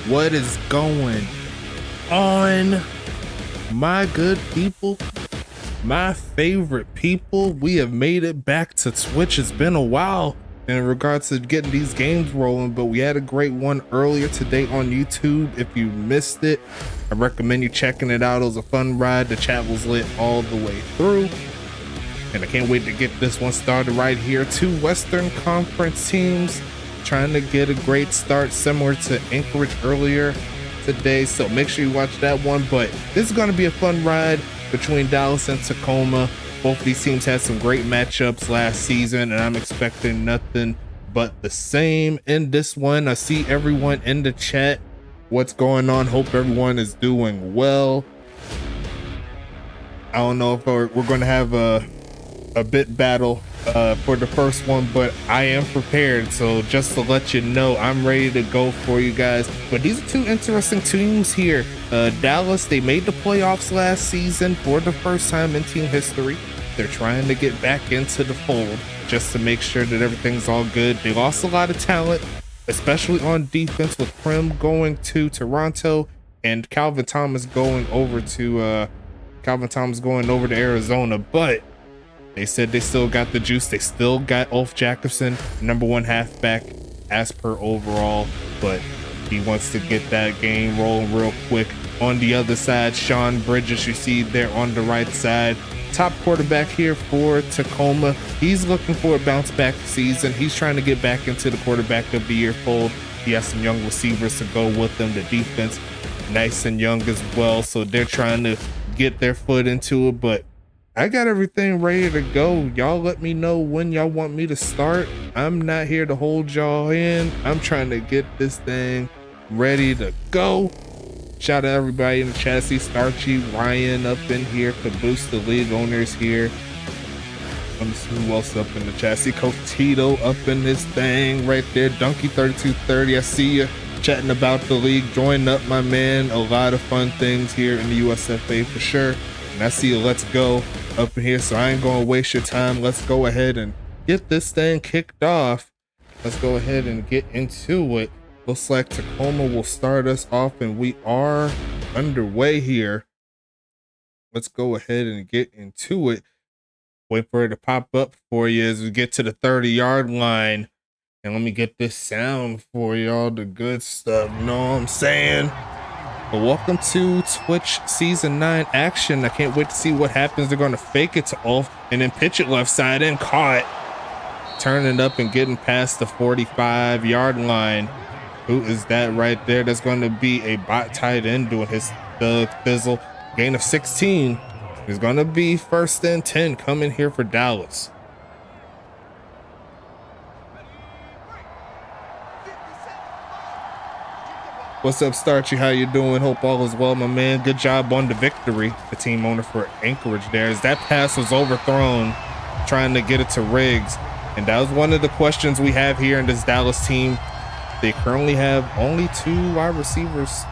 What is going on, my good people, my favorite people? We have made it back to Twitch. It's been a while in regards to getting these games rolling, but we had a great one earlier today on YouTube. If you missed it, I recommend you checking it out. It was a fun ride. The chat was lit all the way through, and I can't wait to get this one started right here. Two Western Conference teams trying to get a great start, similar to Anchorage earlier today, so make sure you watch that one. But this is going to be a fun ride between Dallas and Tacoma. Both of these teams had some great matchups last season, and I'm expecting nothing but the same in this one. I see everyone in the chat. What's going on? Hope everyone is doing well. I don't know if we're going to have a bit battle for the first one, but I am prepared. So just to let you know, I'm ready to go for you guys. But these are two interesting teams here. Dallas, they made the playoffs last season for the first time in team history. They're trying to get back into the fold just to make sure that everything's all good. They lost a lot of talent, especially on defense, with Prim going to Toronto and Calvin Thomas going over to Arizona. But they said they still got the juice. They still got Ulf Jacobson, #1 halfback as per overall, but he wants to get that game rolling real quick. On the other side, Sean Bridges, you see there on the right side, top quarterback here for Tacoma. He's looking for a bounce back season. He's trying to get back into the quarterback of the year fold. He has some young receivers to go with them. The defense nice and young as well, so they're trying to get their foot into it. But I got everything ready to go. Y'all let me know when y'all want me to start. I'm not here to hold y'all in. I'm trying to get this thing ready to go. Shout out to everybody in the chat. See Starchy, Ryan up in here, Caboose, the league owners here. Let me see who else up in the chat. See Coach Tito up in this thing right there. Donkey3230, I see you chatting about the league. Join up, my man. A lot of fun things here in the USFA for sure. And I see you, Let's Go up in here, so I ain't gonna waste your time. Let's go ahead and get this thing kicked off. Let's go ahead and get into it. Looks like Tacoma will start us off, and we are underway here. Let's go ahead and get into it. Wait for it to pop up for you as we get to the 30-yard line. And let me get this sound for y'all, the good stuff, you know what I'm saying? But welcome to Twitch Season 9 action. I can't wait to see what happens. They're going to fake it to Ulf and then pitch it left side and caught. Turning up and getting past the 45-yard line. Who is that right there? That's going to be a bot tight end doing his fizzle. Gain of 16. It's going to be 1st and 10 coming here for Dallas. What's up, Starchy? How you doing? Hope all is well, my man. Good job on the victory. The team owner for Anchorage there, as that pass was overthrown, trying to get it to Riggs. And that was one of the questions we have here in this Dallas team. They currently have only 2 wide receivers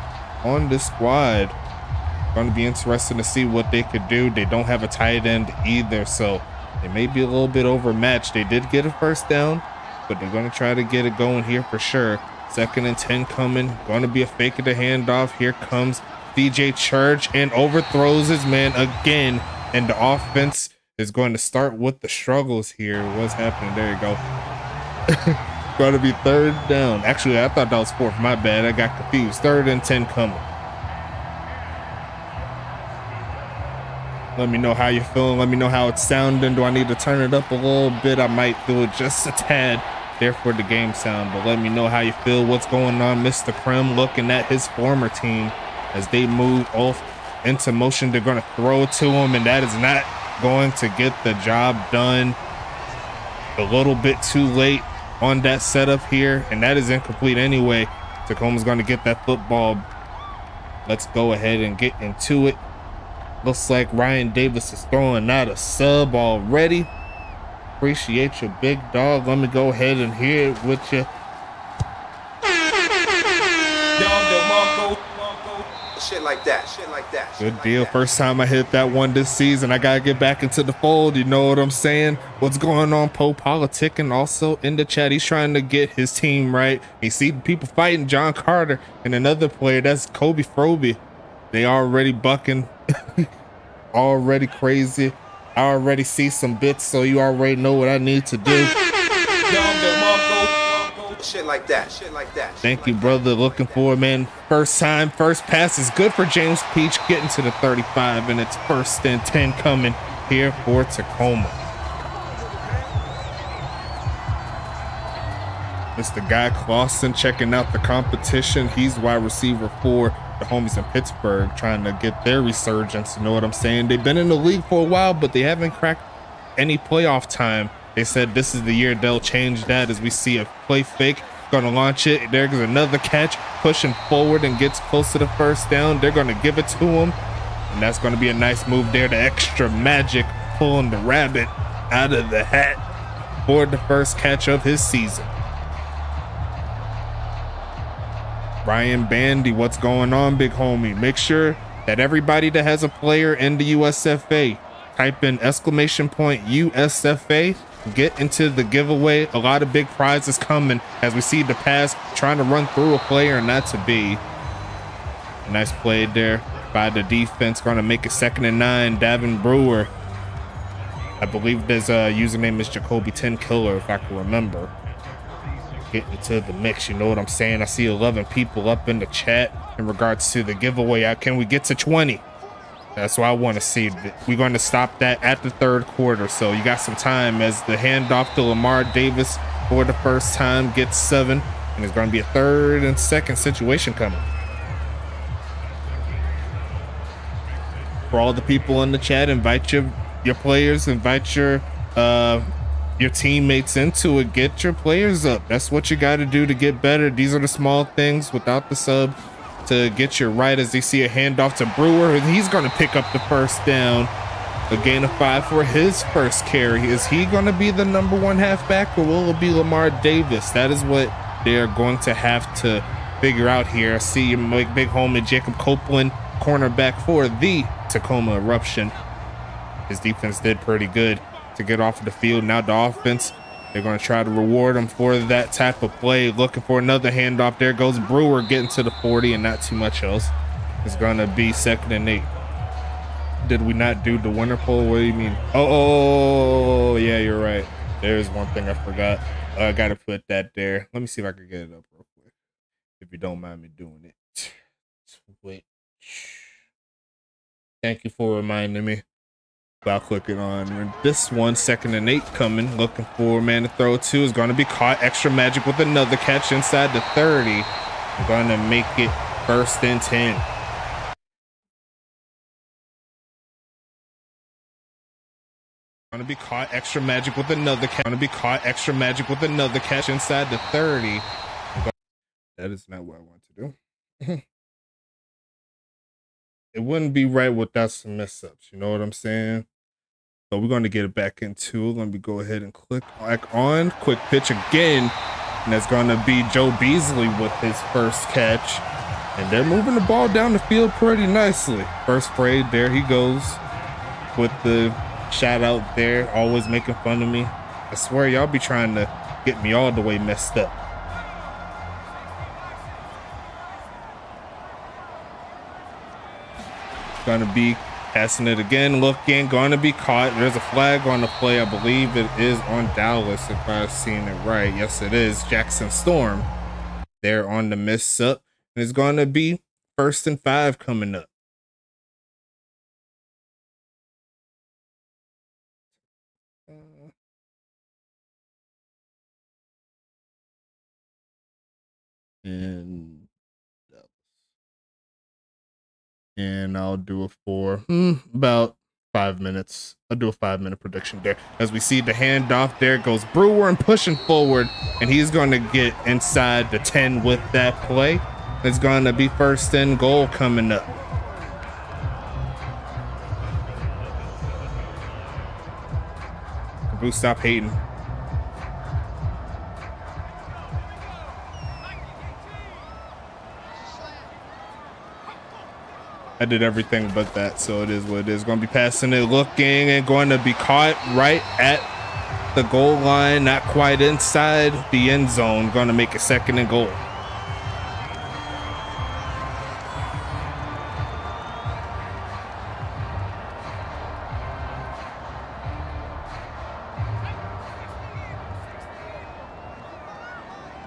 on this squad. Going to be interesting to see what they could do. They don't have a tight end either, so they may be a little bit overmatched. They did get a 1st down, but they're going to try to get it going here for sure. 2nd and 10 coming. Going to be a fake of the handoff. Here comes DJ Church and overthrows his man again. And the offense is going to start with the struggles here. What's happening? There you go. Going to be 3rd down. Actually, I thought that was 4th. My bad. I got confused. 3rd and 10 coming. Let me know how you're feeling. Let me know how it's sounding. Do I need to turn it up a little bit? I might do it just a tad there for the game sound, but let me know how you feel. What's going on? Mr. Prim looking at his former team as they move off into motion. They're going to throw it to him, and that is not going to get the job done. A little bit too late on that setup here, and that is incomplete anyway. Tacoma's going to get that football. Let's go ahead and get into it. Looks like Ryan Davis is throwing out a sub already. Appreciate you, big dog. Let me go ahead and hear it with you. Shit like that. Shit like that. Good deal. First time I hit that one this season. I gotta get back into the fold. You know what I'm saying? What's going on, Poe Politicking? Also in the chat, he's trying to get his team right. He see people fighting John Carter and another player. That's Kobe Froby. They already bucking, already crazy. I already see some bits, so you already know what I need to do. Shit like that. Shit like that. Thank you, brother. Looking forward, man. First time, first pass is good for James Peach, getting to the 35, and it's 1st and 10 coming here for Tacoma. Mr. Guy Clausen checking out the competition. He's wide receiver for the homies in Pittsburgh, trying to get their resurgence. You know what I'm saying? They've been in the league for a while, but they haven't cracked any playoff time. They said this is the year they'll change that, as we see a play fake, gonna launch it. There's another catch, pushing forward and gets close to the 1st down. They're gonna give it to him, and that's gonna be a nice move there. The extra magic, pulling the rabbit out of the hat for the 1st catch of his season. Ryan Bandy, what's going on, big homie? Make sure that everybody that has a player in the USFA, type in !USFA, get into the giveaway. A lot of big prizes coming, as we see the pass trying to run through a player and not to be. A nice play there by the defense. Going to make it 2nd and 9. Davin Brewer, I believe his username is Jacoby 10 Killer, if I can remember. Get into the mix, you know what I'm saying? I see 11 people up in the chat in regards to the giveaway. Can we get to 20? That's what I want to see. We're going to stop that at the 3rd quarter, so you got some time, as the handoff to Lamar Davis for the 1st time gets 7, and it's going to be a 3rd and 2nd situation coming. For all the people in the chat, invite your players, invite your teammates into it. Get your players up. That's what you got to do to get better. These are the small things without the sub to get you right, as they see a handoff to Brewer, and he's going to pick up the 1st down. A gain of 5 for his 1st carry. Is he going to be the #1 halfback, or will it be Lamar Davis? That is what they're going to have to figure out here. I see your big homie Jacob Copeland, cornerback for the Tacoma Eruption. His defense did pretty good to get off of the field. Now the offense, they're going to try to reward him for that type of play. Looking for another handoff. There goes Brewer, getting to the 40, and not too much else. It's going to be 2nd and 8. Did we not do the winner poll? What do you mean? Oh, yeah, you're right. There's one thing I forgot. I got to put that there. Let me see if I can get it up real quick, if you don't mind me doing it. Wait. Thank you for reminding me. I'll click it on this one. 2nd and 8 coming. Looking for a man to throw to. Is going to be caught. Extra magic with another catch inside the 30. I'm going to make it 1st and 10. Going to be caught. Extra magic with another catch. Going to be caught. Extra magic with another catch inside the 30. That is not what I want to do. It wouldn't be right without some mess ups. You know what I'm saying? So we're going to get it back into. Let me go ahead and click back on. Quick pitch again. And that's going to be Joe Beasley with his 1st catch. And they're moving the ball down the field pretty nicely. 1st spray, there he goes with the shout out there. Always making fun of me. I swear y'all be trying to get me all the way messed up. Going to be passing it again, looking, going to be caught. There's a flag on the play. I believe it is on Dallas, if I've seen it right. Yes, it is. Jackson Storm there on the miss up. And it's going to be 1st and 5 coming up. And I'll do it for about 5 minutes. I'll do a 5-minute prediction there. As we see the handoff, there goes Brewer and pushing forward, and he's going to get inside the 10 with that play. It's going to be 1st and goal coming up. Bruce, stop hating. I did everything but that, so it is what it is. Going to be passing it, looking, and going to be caught right at the goal line, not quite inside the end zone. Going to make it 2nd and goal.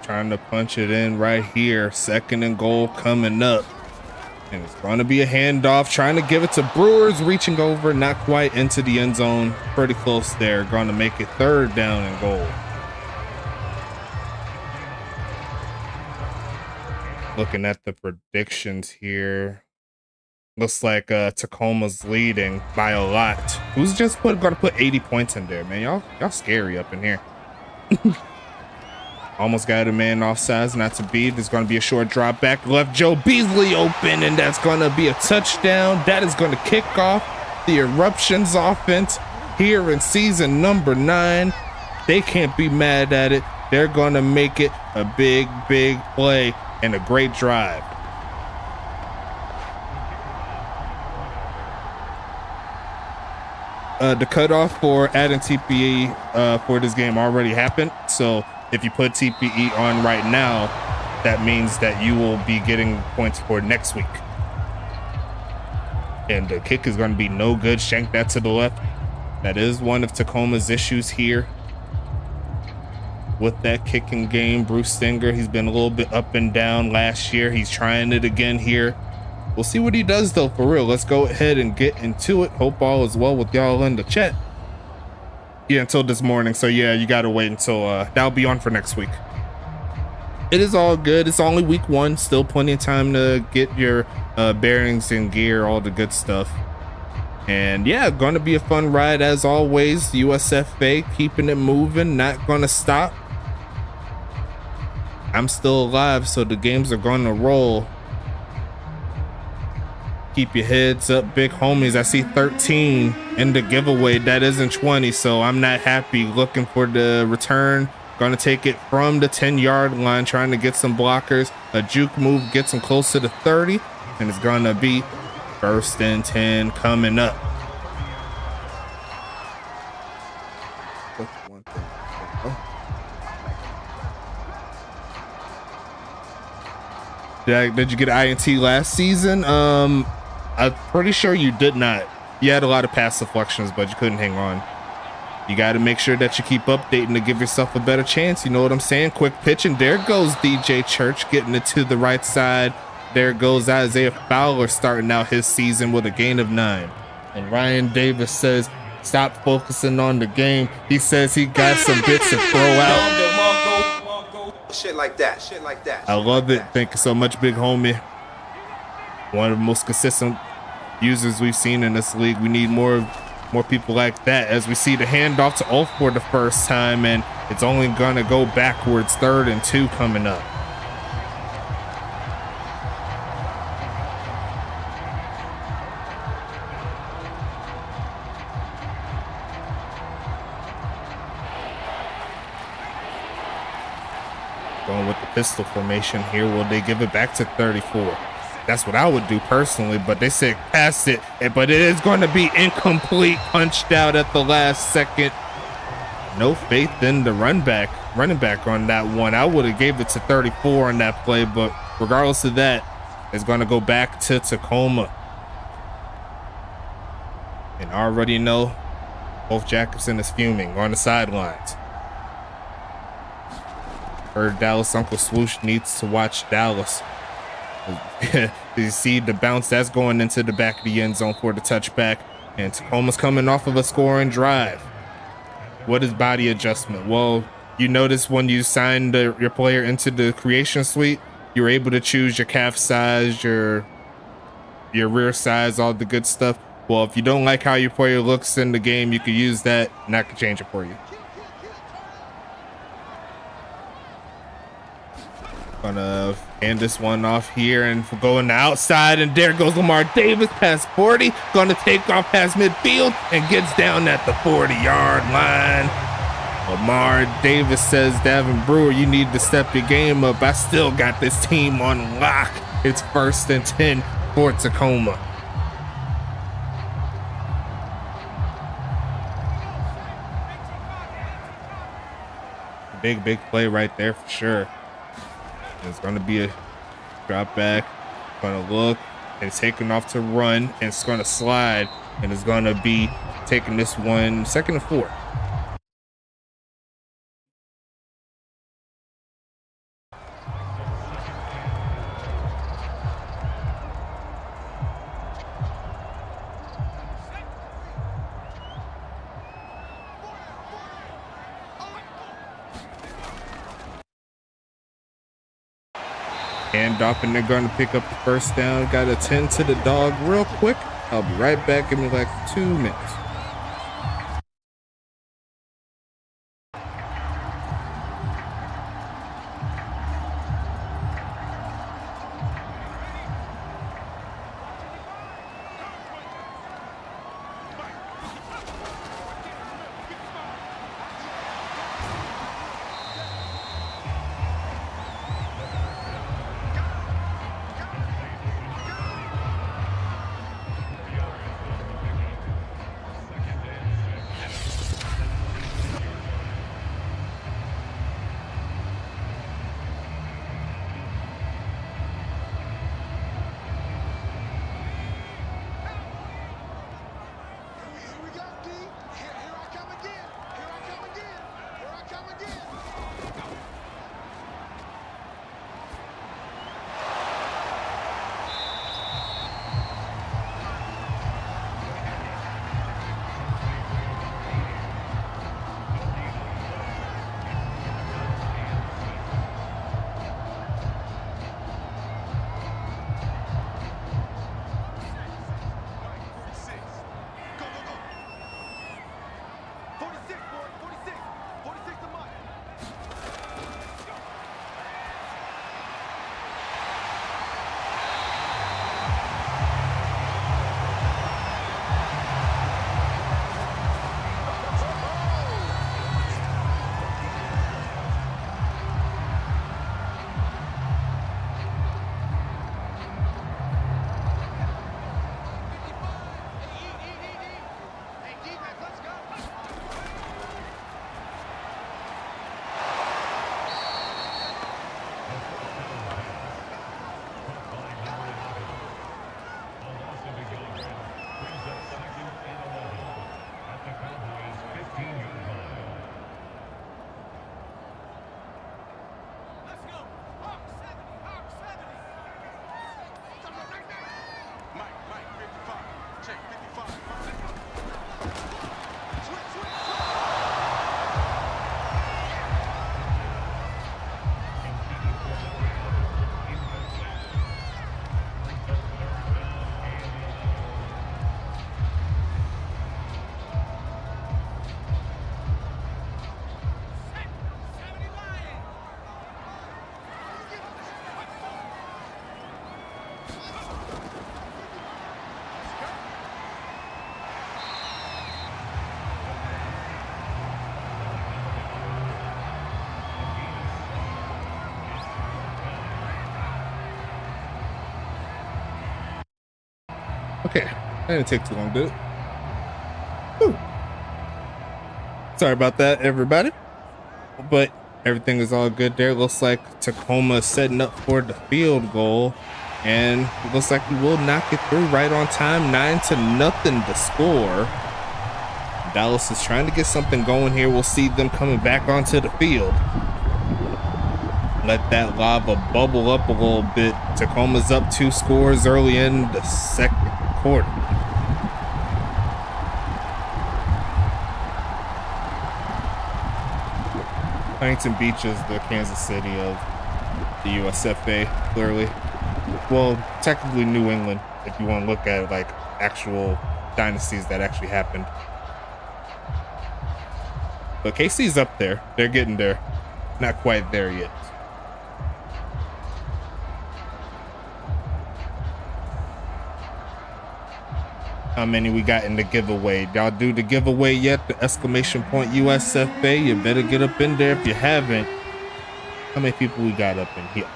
Trying to punch it in right here. 2nd and goal coming up. And it's going to be a handoff. Trying to give it to Brewers. Reaching over. Not quite into the end zone. Pretty close there. Going to make it 3rd down and goal. Looking at the predictions here. Looks like Tacoma's leading by a lot. Who's just going to put 80 points in there, man? Y'all scary up in here. Almost got a man offsides, not to beat. There's going to be a short drop back. Left Joe Beasley open, and that's going to be a touchdown. That is going to kick off the Eruption's offense here in season number 9. They can't be mad at it. They're going to make it a big, big play and a great drive. The cutoff for adding TPE for this game already happened. So if you put TPE on right now, that means that you will be getting points for next week. And the kick is going to be no good. Shank that to the left. That is one of Tacoma's issues here with that kicking game. Bruce Singer, he's been a little bit up and down last year. He's trying it again here. We'll see what he does though, for real. Let's go ahead and get into it. Hope all is well with y'all in the chat. Yeah, until this morning. So yeah, you gotta wait until that'll be on for next week. It is all good. It's only week 1. Still plenty of time to get your bearings and gear, all the good stuff. And yeah, gonna be a fun ride as always. USFA keeping it moving, not gonna stop. I'm still alive, so the games are gonna roll. Keep your heads up, big homies. I see 13 in the giveaway. That isn't 20, so I'm not happy. Looking for the return. Gonna take it from the 10-yard line, trying to get some blockers. A juke move gets him close to the 30, and it's gonna be 1st and 10 coming up. Did you get an INT last season? I'm pretty sure you did not. You had a lot of pass deflections, but you couldn't hang on. You got to make sure that you keep updating to give yourself a better chance. You know what I'm saying? Quick pitch, and there goes DJ Church getting it to the right side. There goes Isaiah Fowler starting out his season with a gain of 9. And Ryan Davis says, stop focusing on the game. He says he got some bits to throw out. Shit like that. Shit like that. I love it. Thank you so much, big homie. One of the most consistent users we've seen in this league. We need more people like that, as we see the handoff to Ulf for the first time, and it's only gonna go backwards. 3rd and 2 coming up. Going with the pistol formation here. Will they give it back to 34? That's what I would do personally, but they said pass it, but it is going to be incomplete, punched out at the last second. No faith in the running back on that one. I would have gave it to 34 on that play, but regardless of that, it's going to go back to Tacoma. And I already know Wolf Jacobson is fuming on the sidelines. Heard Dallas Uncle Swoosh needs to watch Dallas. You see the bounce that's going into the back of the end zone for the touchback, and Tacoma's coming off of a scoring drive. What is body adjustment? Well, you notice when you sign your player into the creation suite, you're able to choose your calf size, your rear size, all the good stuff. Well, if you don't like how your player looks in the game, you could use that, and I could change it for you. Gonna hand this one off here and going outside, and there goes Lamar Davis past 40. Gonna take off past midfield and gets down at the 40-yard line. Lamar Davis says, Davin Brewer, you need to step your game up. I still got this team on lock. It's 1st and 10 for Tacoma. big play right there for sure. It's going to be a drop back. Going to look and taking off to run, and it's going to slide, and it's going to be taking this one 2nd and 4. Hand off, and they're going to pick up the first down. Got to tend to the dog real quick. I'll be right back. Give me like 2 minutes. Okay, that didn't take too long, did it? Whew. Sorry about that, everybody. But everything is all good there. Looks like Tacoma is setting up for the field goal. And it looks like we will knock it through right on time. 9-0 to score. Dallas is trying to get something going here. We'll see them coming back onto the field. Let that lava bubble up a little bit. Tacoma's up 2 scores early in the 2nd quarter. Huntington Beach is the Kansas City of the USFA, clearly. Well, technically New England, if you want to look at like actual dynasties that actually happened. But KC's up there. They're getting there. Not quite there yet. How many we got in the giveaway? Y'all do the giveaway yet? The exclamation point USFA. You better get up in there if you haven't. How many people we got up in here?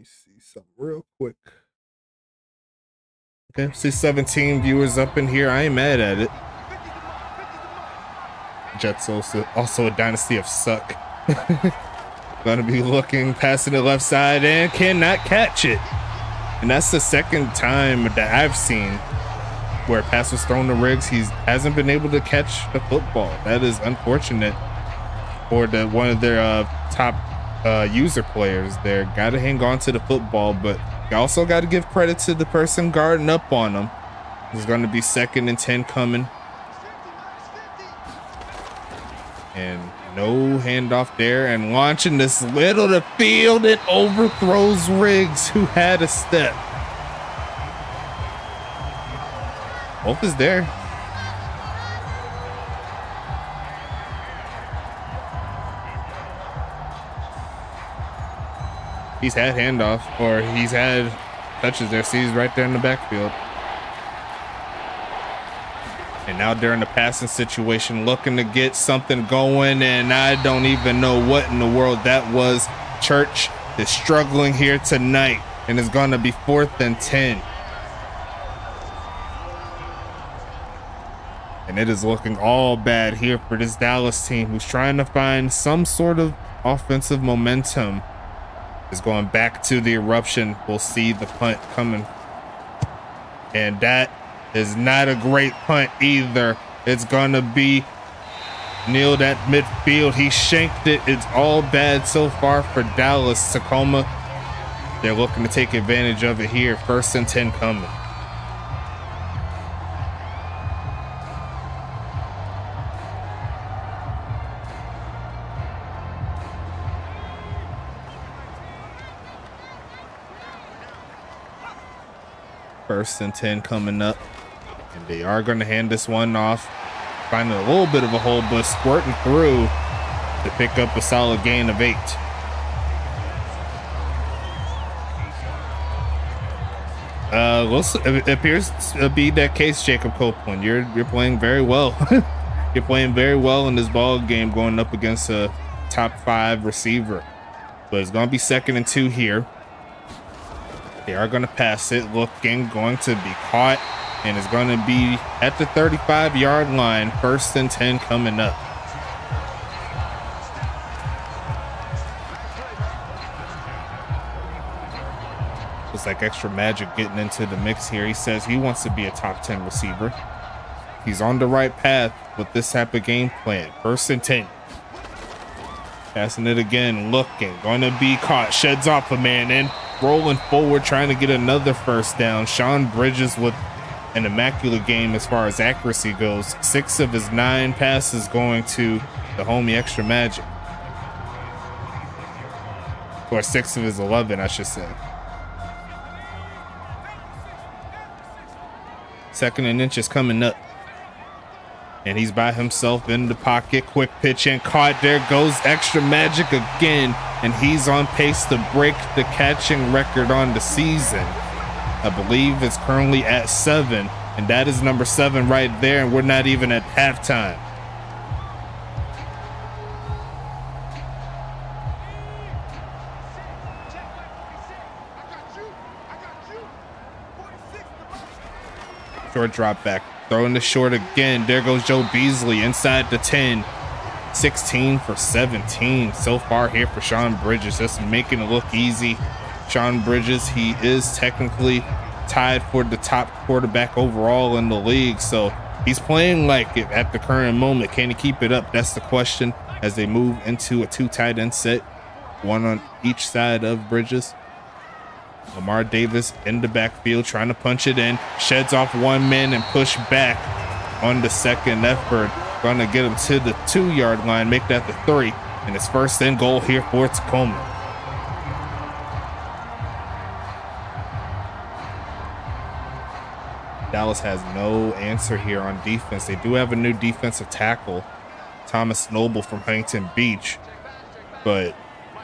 me see something real quick. Okay, see 17 viewers up in here. I ain't mad at it. Jets also a dynasty of suck. Gonna be looking, passing the left side, and cannot catch it. And that's the second time that I've seen where a pass was thrown to Riggs. He hasn't been able to catch the football. That is unfortunate for one of their top user players there. Got to hang on to the football, but you also got to give credit to the person guarding up on them. There's going to be 2nd and 10 coming. And no handoff there, and launching this little to field, it overthrows Riggs, who had a step. Hope is there. He's had handoff, or he's had touches there. See, he's right there in the backfield. And now they're in the passing situation, looking to get something going, and I don't even know what in the world that was. Church is struggling here tonight, and it's going to be 4th and 10. And it is looking all bad here for this Dallas team, who's trying to find some sort of offensive momentum. Is going back to the Eruption. We'll see the punt coming. And that is not a great punt either. It's going to be nailed at midfield. He shanked it. It's all bad so far for Dallas. Tacoma, they're looking to take advantage of it here. 1st and 10 coming. First and 10 coming up, and they are going to hand this one off, finding a little bit of a hole, but squirting through to pick up a solid gain of 8. It appears to be that case, Jacob Copeland. You're playing very well. You're playing very well in this ball game, going up against a top 5 receiver. But it's going to be 2nd and 2 here. They are going to pass it, looking, going to be caught, and it's going to be at the 35-yard line. 1st and 10 coming up. Looks like Extra Magic getting into the mix here. He says he wants to be a top 10 receiver. He's on the right path with this type of game plan. 1st and 10. Passing it again, looking, going to be caught, sheds off a man in. Rolling forward, trying to get another 1st down. Sean Bridges with an immaculate game as far as accuracy goes. 6 of his 9 passes going to the homie Extra Magic. Or 6 of his 11, I should say. 2nd and inches coming up. And he's by himself in the pocket. Quick pitch and caught. There goes Extra Magic again. And he's on pace to break the catching record on the season. I believe it's currently at 7. And that is number 7 right there. And we're not even at halftime. Short drop back. Throwing the short again. There goes Joe Beasley inside the 10. 16 for 17 so far here for Sean Bridges. Just making it look easy. Sean Bridges, he is technically tied for the top quarterback overall in the league. So he's playing like it at the current moment. Can he keep it up? That's the question as they move into a 2 tight end set. 1 on each side of Bridges. Lamar Davis in the backfield trying to punch it in. Sheds off 1 man and push back on the 2nd effort. Gonna get him to the 2-yard line, make that the 3. And it's 1st and goal here for Tacoma. Dallas has no answer here on defense. They do have a new defensive tackle, Thomas Noble from Huntington Beach. But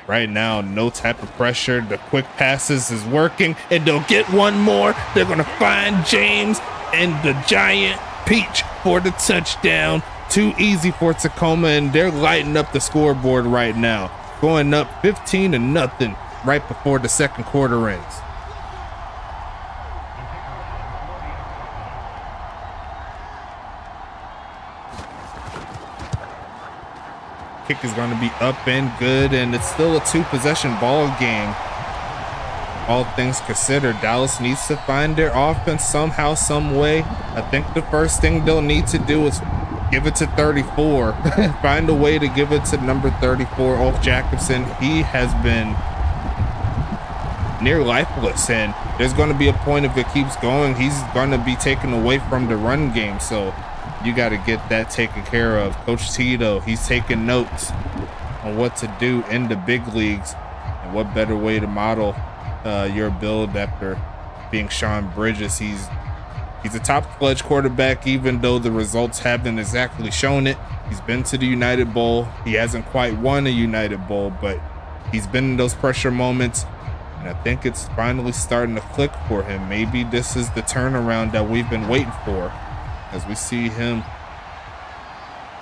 right now, no type of pressure. The quick passes is working, and they'll get 1 more. They're going to find James and the Giant Peach for the touchdown. Too easy for Tacoma, and they're lighting up the scoreboard right now. Going up 15-0. right before the second quarter ends. Kick is going to be up and good, and it's still a 2-possession ball game. All things considered, Dallas needs to find their offense somehow, some way. I think the first thing they'll need to do is give it to 34. Find a way to give it to number 34, Ulf Jacobson. He has been near lifeless, and there's going to be a point if it keeps going, he's going to be taken away from the run game. So you got to get that taken care of. Coach Tito, he's taking notes on what to do in the big leagues, and what better way to model your build after being Sean Bridges. He's a top-fledged quarterback, even though the results haven't exactly shown it. He's been to the United Bowl. He hasn't quite won a United Bowl, but he's been in those pressure moments, and I think it's finally starting to click for him. Maybe this is the turnaround that we've been waiting for, as we see him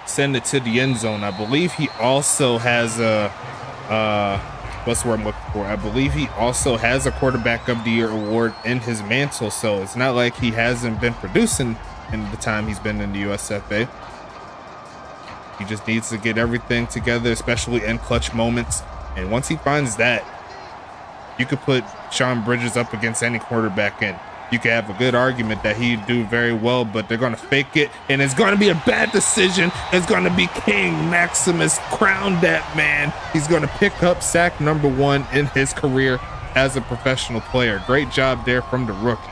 send it to the end zone. I believe he also has a what's the word I'm looking for? I believe he also has a Quarterback of the Year award in his mantle, so it's not like he hasn't been producing in the time he's been in the USFA. He just needs to get everything together, especially in clutch moments. And once he finds that, you could put Sean Bridges up against any quarterback, and you could have a good argument that he'd do very well, but they're going to fake it, and it's going to be a bad decision. It's going to be King Maximus. Crown that man. He's going to pick up sack number 1 in his career as a professional player. Great job there from the rookie.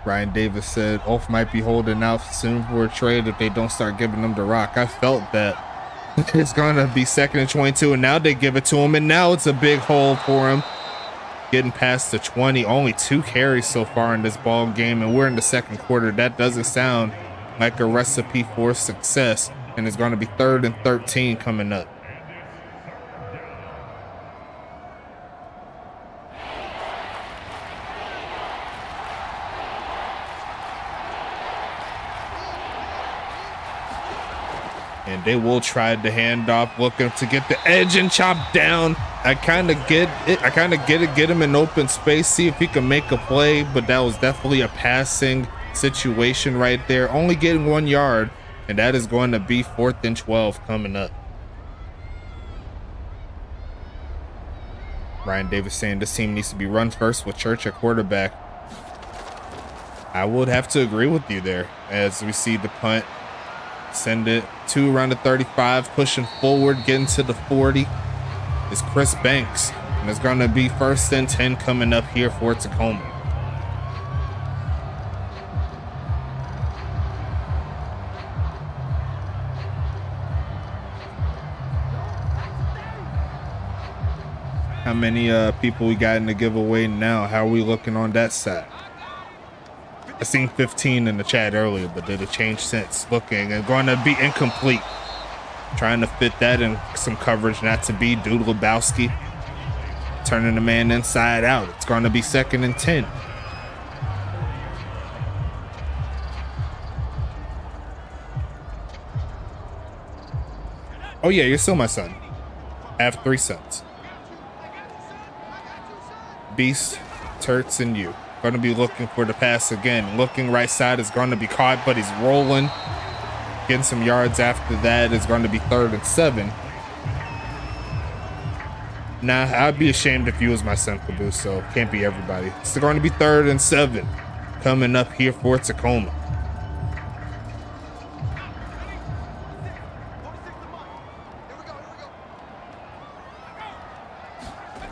Ryan Davis said Ulf might be holding out soon for a trade if they don't start giving him the rock. I felt that. It's gonna be 2nd and 22, and now they give it to him, and now it's a big hole for him. Getting past the 20, only 2 carries so far in this ball game, and we're in the second quarter. That doesn't sound like a recipe for success, and it's gonna be 3rd and 13 coming up. And they will try the handoff, looking to get the edge and chop down. I kind of get it. Get him in open space, see if he can make a play. But that was definitely a passing situation right there. Only getting 1 yard, and that is going to be 4th and 12 coming up. Ryan Davis saying this team needs to be run first with Church at quarterback. I would have to agree with you there, as we see the punt. Send it to around the 35, pushing forward, getting to the 40 is Chris Banks, and it's going to be 1st and 10 coming up here for Tacoma. How many people we got in the giveaway now? How are we looking on that side? I seen 15 in the chat earlier, but did it change since? Looking and going to be incomplete. Trying to fit that in some coverage, not to be Dude Lebowski. Turning the man inside out. It's going to be 2nd and 10. Oh yeah, you're still my son. I have 3 sons. Beast, Turts, and you. Going to be looking for the pass again. Looking right side is going to be caught, but he's rolling. Getting some yards after that is going to be 3rd and 7. Nah, I'd be ashamed if you was my son, Caboose, so can't be everybody. It's going to be 3rd and 7 coming up here for Tacoma.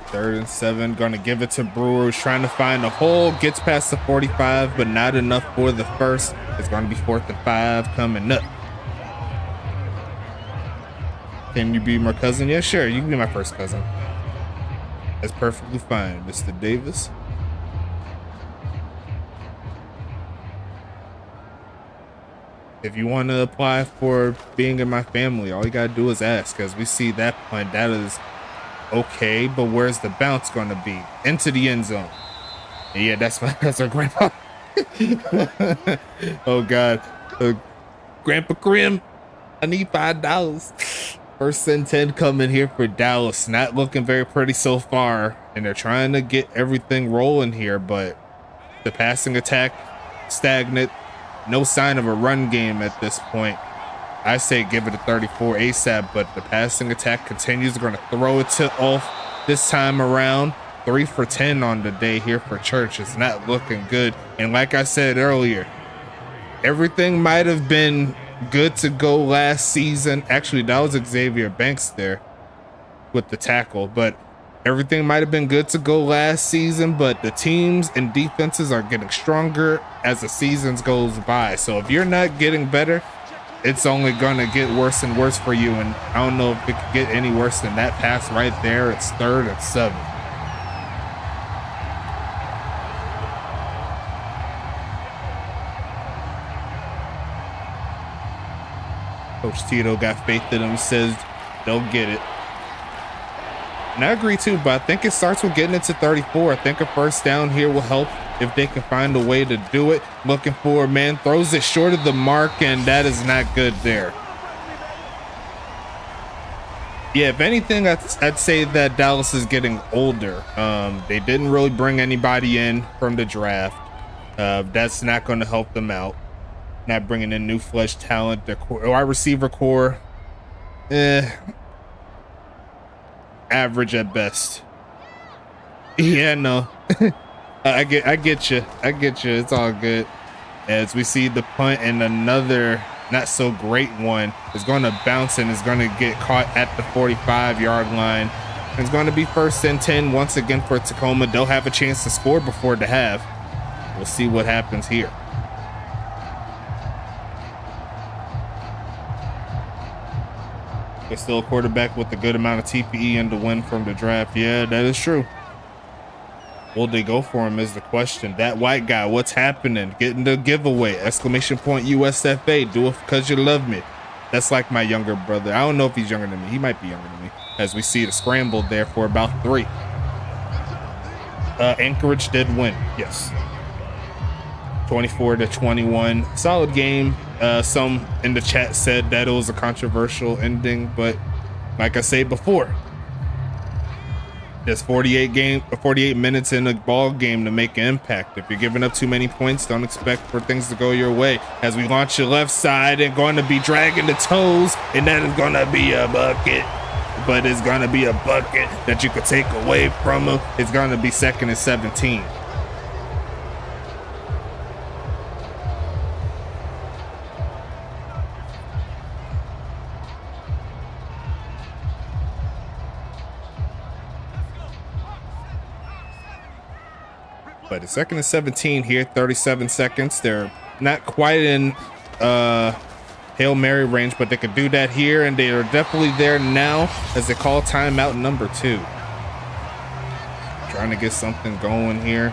Third and 7, gonna give it to Brewers, trying to find a hole, gets past the 45, but not enough for the first. It's gonna be 4th and 5 coming up. Can you be my cousin? Yeah, sure, you can be my first cousin. That's perfectly fine, Mr. Davis. If you want to apply for being in my family, all you gotta do is ask. As we see that punt, that is okay, but where's the bounce going to be? Into the end zone. Yeah, that's our grandpa. Oh God, Grandpa Grim, I need $5. First and 10 coming here for Dallas. Not looking very pretty so far. And they're trying to get everything rolling here, but the passing attack stagnant. No sign of a run game at this point. I say give it a 34 ASAP, but the passing attack continues. They're going to throw it to off this time around. 3 for 10 on the day here for Church. It's not looking good. And like I said earlier, everything might have been good to go last season. Actually, that was Xavier Banks there with the tackle, but everything might have been good to go last season, but the teams and defenses are getting stronger as the seasons goes by. So if you're not getting better, it's only gonna get worse and worse for you. And I don't know if it could get any worse than that pass right there. It's 3rd and 7. Coach Tito got faith in him, says they'll get it. And I agree too, but I think it starts with getting it to 34. I think a first down here will help if they can find a way to do it. Looking for a man, throws it short of the mark, and that is not good there. Yeah, if anything, I'd say that Dallas is getting older. They didn't really bring anybody in from the draft. That's not going to help them out. Not bringing in new flesh talent. Their wide receiver core, average at best. Yeah, no. I get you. It's all good. As we see the punt, and another not so great one is going to bounce and is going to get caught at the 45-yard line. It's going to be 1st and 10 once again for Tacoma. They'll have a chance to score before the half. We'll see what happens here. There's still a quarterback with a good amount of TPE and the win from the draft. Yeah, that is true. Will they go for him is the question. That white guy, what's happening? Getting the giveaway. Exclamation point USFA. Do it because you love me. That's like my younger brother. I don't know if he's younger than me. He might be younger than me. As we see the scramble there for about 3. Anchorage did win. Yes. 24-21. Solid game. Some in the chat said that it was a controversial ending, but like I said before, there's 48 minutes in a ball game to make an impact. If you're giving up too many points, don't expect for things to go your way. As we launch the left side and going to be dragging the toes, and that is going to be a bucket. But it's going to be a bucket that you could take away from him. It's going to be 2nd and 17. But it's 2nd and 17 here, 37 seconds. They're not quite in Hail Mary range, but they could do that here, and they are definitely there now as they call timeout number 2. Trying to get something going here.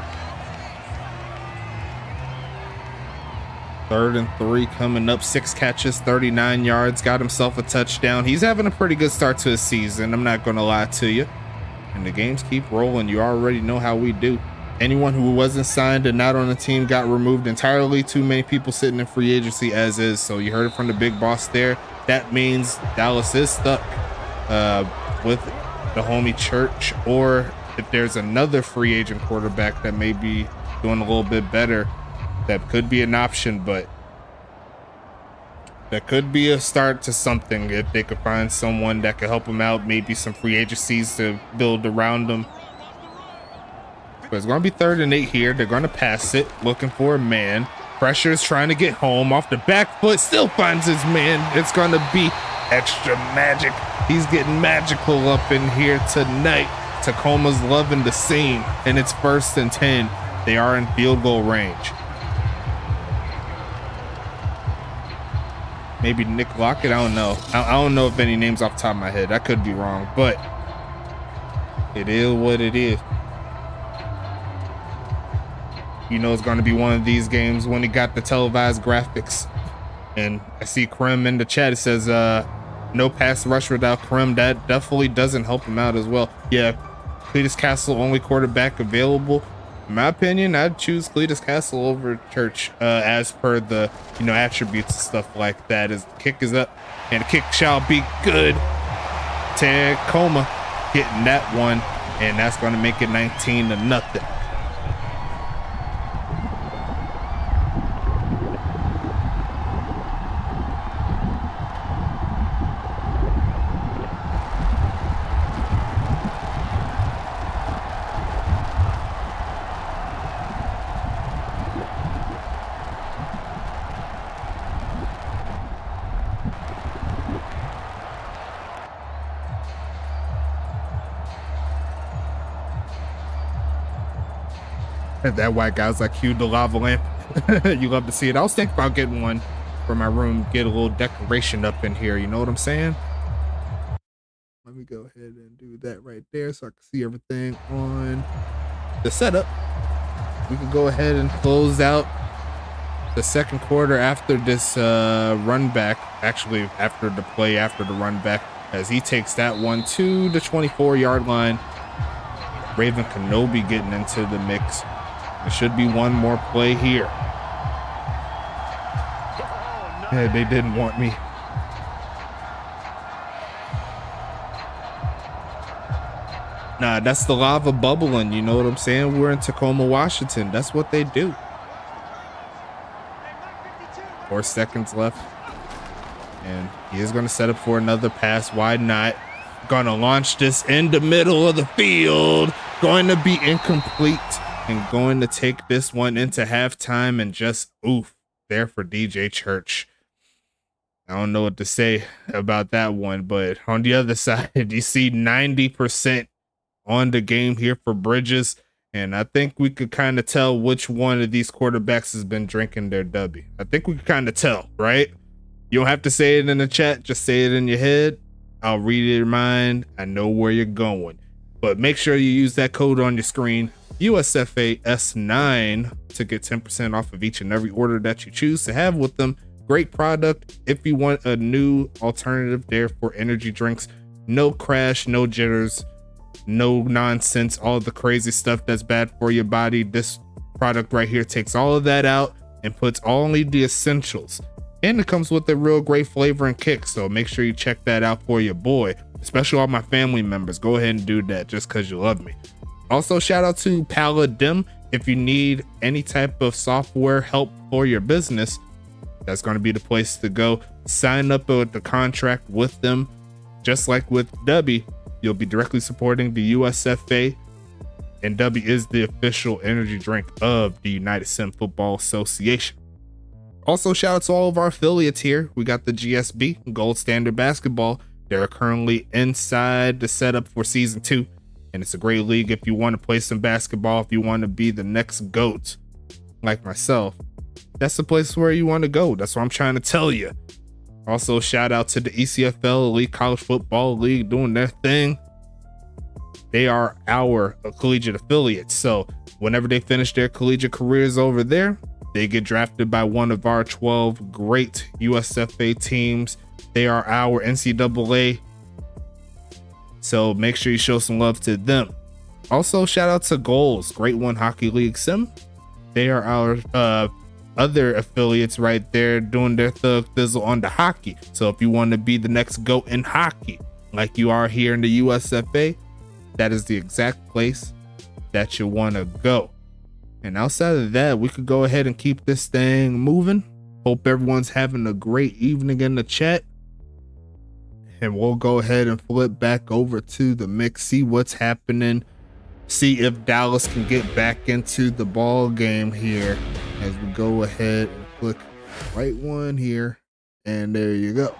3rd and 3 coming up. 6 catches, 39 yards. Got himself a touchdown. He's having a pretty good start to his season. I'm not going to lie to you. And the games keep rolling. You already know how we do. Anyone who wasn't signed and not on the team got removed entirely. Too many people sitting in free agency as is. So you heard it from the big boss there. That means Dallas is stuck with the homie Church, or if there's another free agent quarterback that may be doing a little bit better, that could be an option, but that could be a start to something if they could find someone that could help them out, maybe some free agencies to build around them. But it's going to be 3rd and 8 here. They're going to pass it, looking for a man. Pressure is trying to get home off the back foot, still finds his man. It's going to be extra magic. He's getting magical up in here tonight. Tacoma's loving the scene, and it's 1st and 10. They are in field goal range. Maybe Nick Lockett, I don't know. I don't know if any names off the top of my head. I could be wrong, but it is what it is. You know it's going to be one of these games when he got the televised graphics. And I see Krim in the chat. It says no pass rush without Krim. That definitely doesn't help him out as well. Yeah, Cletus Castle, only quarterback available. In my opinion, I'd choose Cletus Castle over Church as per the attributes and stuff like that. As the kick is up, and the kick shall be good. Tacoma getting that one, and that's going to make it 19-0. That white guy's like, cue the lava lamp. You love to see it. I was thinking about getting one for my room, get a little decoration up in here. You know what I'm saying? Let me go ahead and do that right there so I can see everything on the setup. We can go ahead and close out the second quarter after this run back. Actually, after the play, after the run back, as he takes that one to the 24-yard line. Raven Kenobi getting into the mix. There should be one more play here. Yeah, they didn't want me. Nah, that's the lava bubbling. You know what I'm saying? We're in Tacoma, Washington. That's what they do. 4 seconds left. And he is going to set up for another pass. Why not? Going to launch this in the middle of the field. Going to be incomplete. And going to take this one into halftime and just oof there for DJ Church. I don't know what to say about that one, but on the other side, you see 90% on the game here for Bridges. And I think we could kind of tell which one of these quarterbacks has been drinking their W. I think we could kind of tell, right? You don't have to say it in the chat. Just say it in your head. I'll read it in your mind. I know where you're going. But make sure you use that code on your screen, USFA S9, to get 10% off of each and every order that you choose to have with them. Great product. If you want a new alternative there for energy drinks, no crash, no jitters, no nonsense, all the crazy stuff that's bad for your body. This product right here takes all of that out and puts only the essentials. And it comes with a real great flavor and kick. So make sure you check that out for your boy, especially all my family members. Go ahead and do that just because you love me. Also, shout out to Paladin. If you need any type of software help for your business, that's going to be the place to go. Sign up with the contract with them. Just like with W, you'll be directly supporting the USFA, and W is the official energy drink of the United Sim Football Association. Also, shout out to all of our affiliates here. We got the GSB, Gold Standard Basketball. They're currently inside the setup for season 2. And it's a great league if you want to play some basketball, if you want to be the next GOAT like myself. That's the place where you want to go. That's what I'm trying to tell you. Also, shout out to the ECFL, Elite College Football League, doing their thing. They are our collegiate affiliates. So whenever they finish their collegiate careers over there, they get drafted by one of our 12 great USFA teams. They are our NCAA. So make sure you show some love to them. Also, shout out to Goals, Great One Hockey League Sim. They are our other affiliates right there doing their thug thizzle on the hockey. So if you want to be the next GOAT in hockey, like you are here in the USFA, that is the exact place that you want to go. And outside of that, we could go ahead and keep this thing moving. Hope everyone's having a great evening in the chat. And we'll go ahead and flip back over to the mix, see what's happening, see if Dallas can get back into the ball game here as we go ahead and click the right one here. And there you go.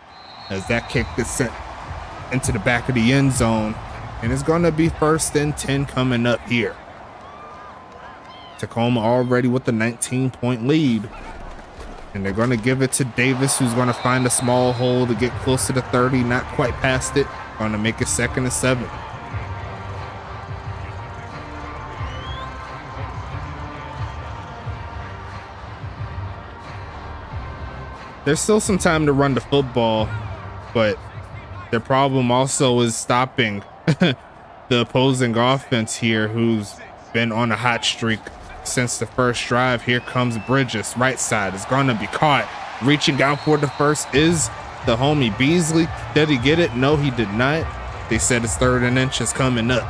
As that kick is sent into the back of the end zone. And it's going to be 1st and 10 coming up here. Tacoma already with the 19-point lead. And they're going to give it to Davis, who's going to find a small hole to get close to the 30, not quite past it. Going to make it 2nd and 7. There's still some time to run the football, but the problem also is stopping the opposing offense here, who's been on a hot streak since the first drive. Here comes Bridges, right side is going to be caught. Reaching out for the first is the homie Beasley. Did he get it? No, he did not. They said it's 3rd and inches coming up.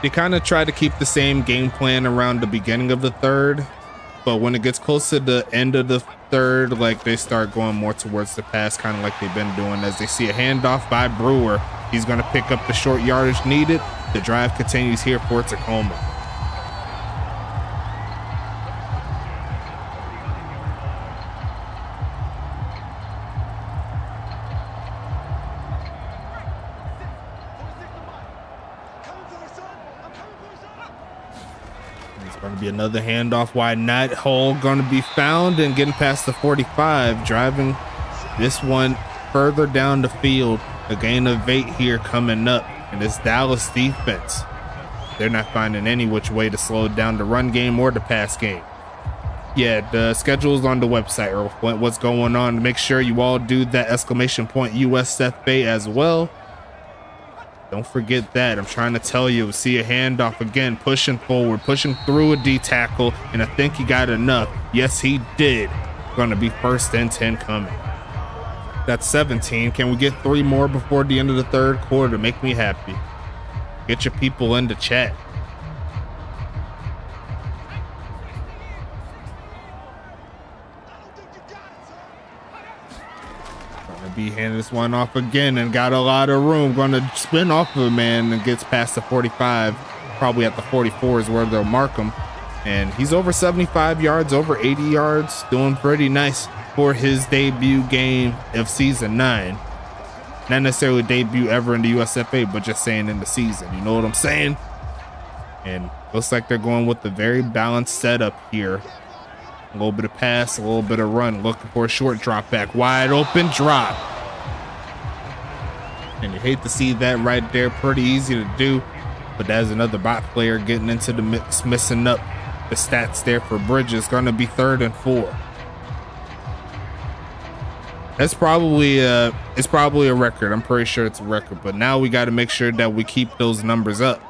They kind of try to keep the same game plan around the beginning of the 3rd, but when it gets close to the end of the 3rd, like they start going more towards the pass, kind of like they've been doing. As they see a handoff by Brewer, he's going to pick up the short yardage needed. The drive continues here for Tacoma. Going to be another handoff. Why not? Hole going to be found and getting past the 45, driving this one further down the field. A gain of 8 here coming up, and this Dallas defense, they're not finding any which way to slow down the run game or the pass game. Yeah, the schedule's on the website, or what's going on. Make sure you all do that !USFA as well. Don't forget that. I'm trying to tell you. See a handoff again, pushing forward, pushing through a D tackle, and I think he got enough. Yes, he did. Going to be 1st and 10 coming. That's 17. Can we get 3 more before the end of the 3rd quarter? Make me happy. Get your people in the chat. Be handing this one off again and got a lot of room. Going to spin off of a man and gets past the 45. Probably at the 44 is where they'll mark him. And he's over 75 yards, over 80 yards. Doing pretty nice for his debut game of season 9. Not necessarily debut ever in the USFA, but just saying in the season. You know what I'm saying? And looks like they're going with a very balanced setup here. A little bit of pass, a little bit of run, looking for a short drop back, wide open drop. And you hate to see that right there. Pretty easy to do, but that's another bot player getting into the mix, messing up the stats there for Bridges. Going to be 3rd and 4. That's probably it's probably a record. I'm pretty sure it's a record, but now we got to make sure that we keep those numbers up.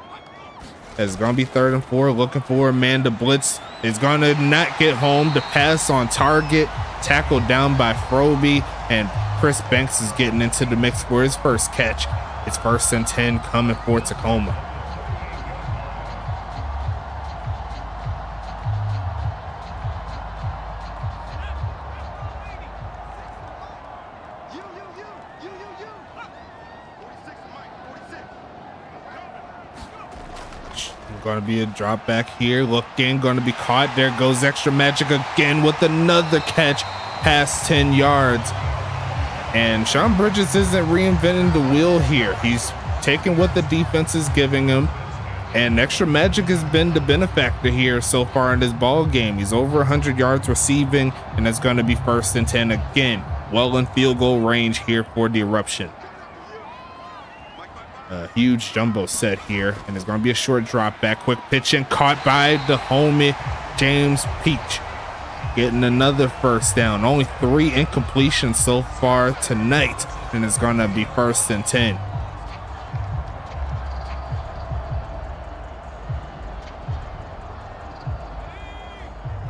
It's going to be 3rd and 4, looking for a man to blitz. It's going to not get home. The pass on target, tackled down by Froby, and Chris Banks is getting into the mix for his first catch. It's 1st and 10 coming for Tacoma. Going to be a drop back here. Looking, going to be caught. There goes Extra Magic again with another catch past 10 yards. And Sean Bridges isn't reinventing the wheel here. He's taking what the defense is giving him. And Extra Magic has been the benefactor here so far in this ball game. He's over 100 yards receiving, and it's going to be 1st and 10 again. Well in field goal range here for the Eruption. A huge jumbo set here, and it's going to be a short drop back. Quick pitch and caught by the homie James Peach, getting another 1st down. Only 3 incompletions so far tonight, and it's going to be 1st and 10.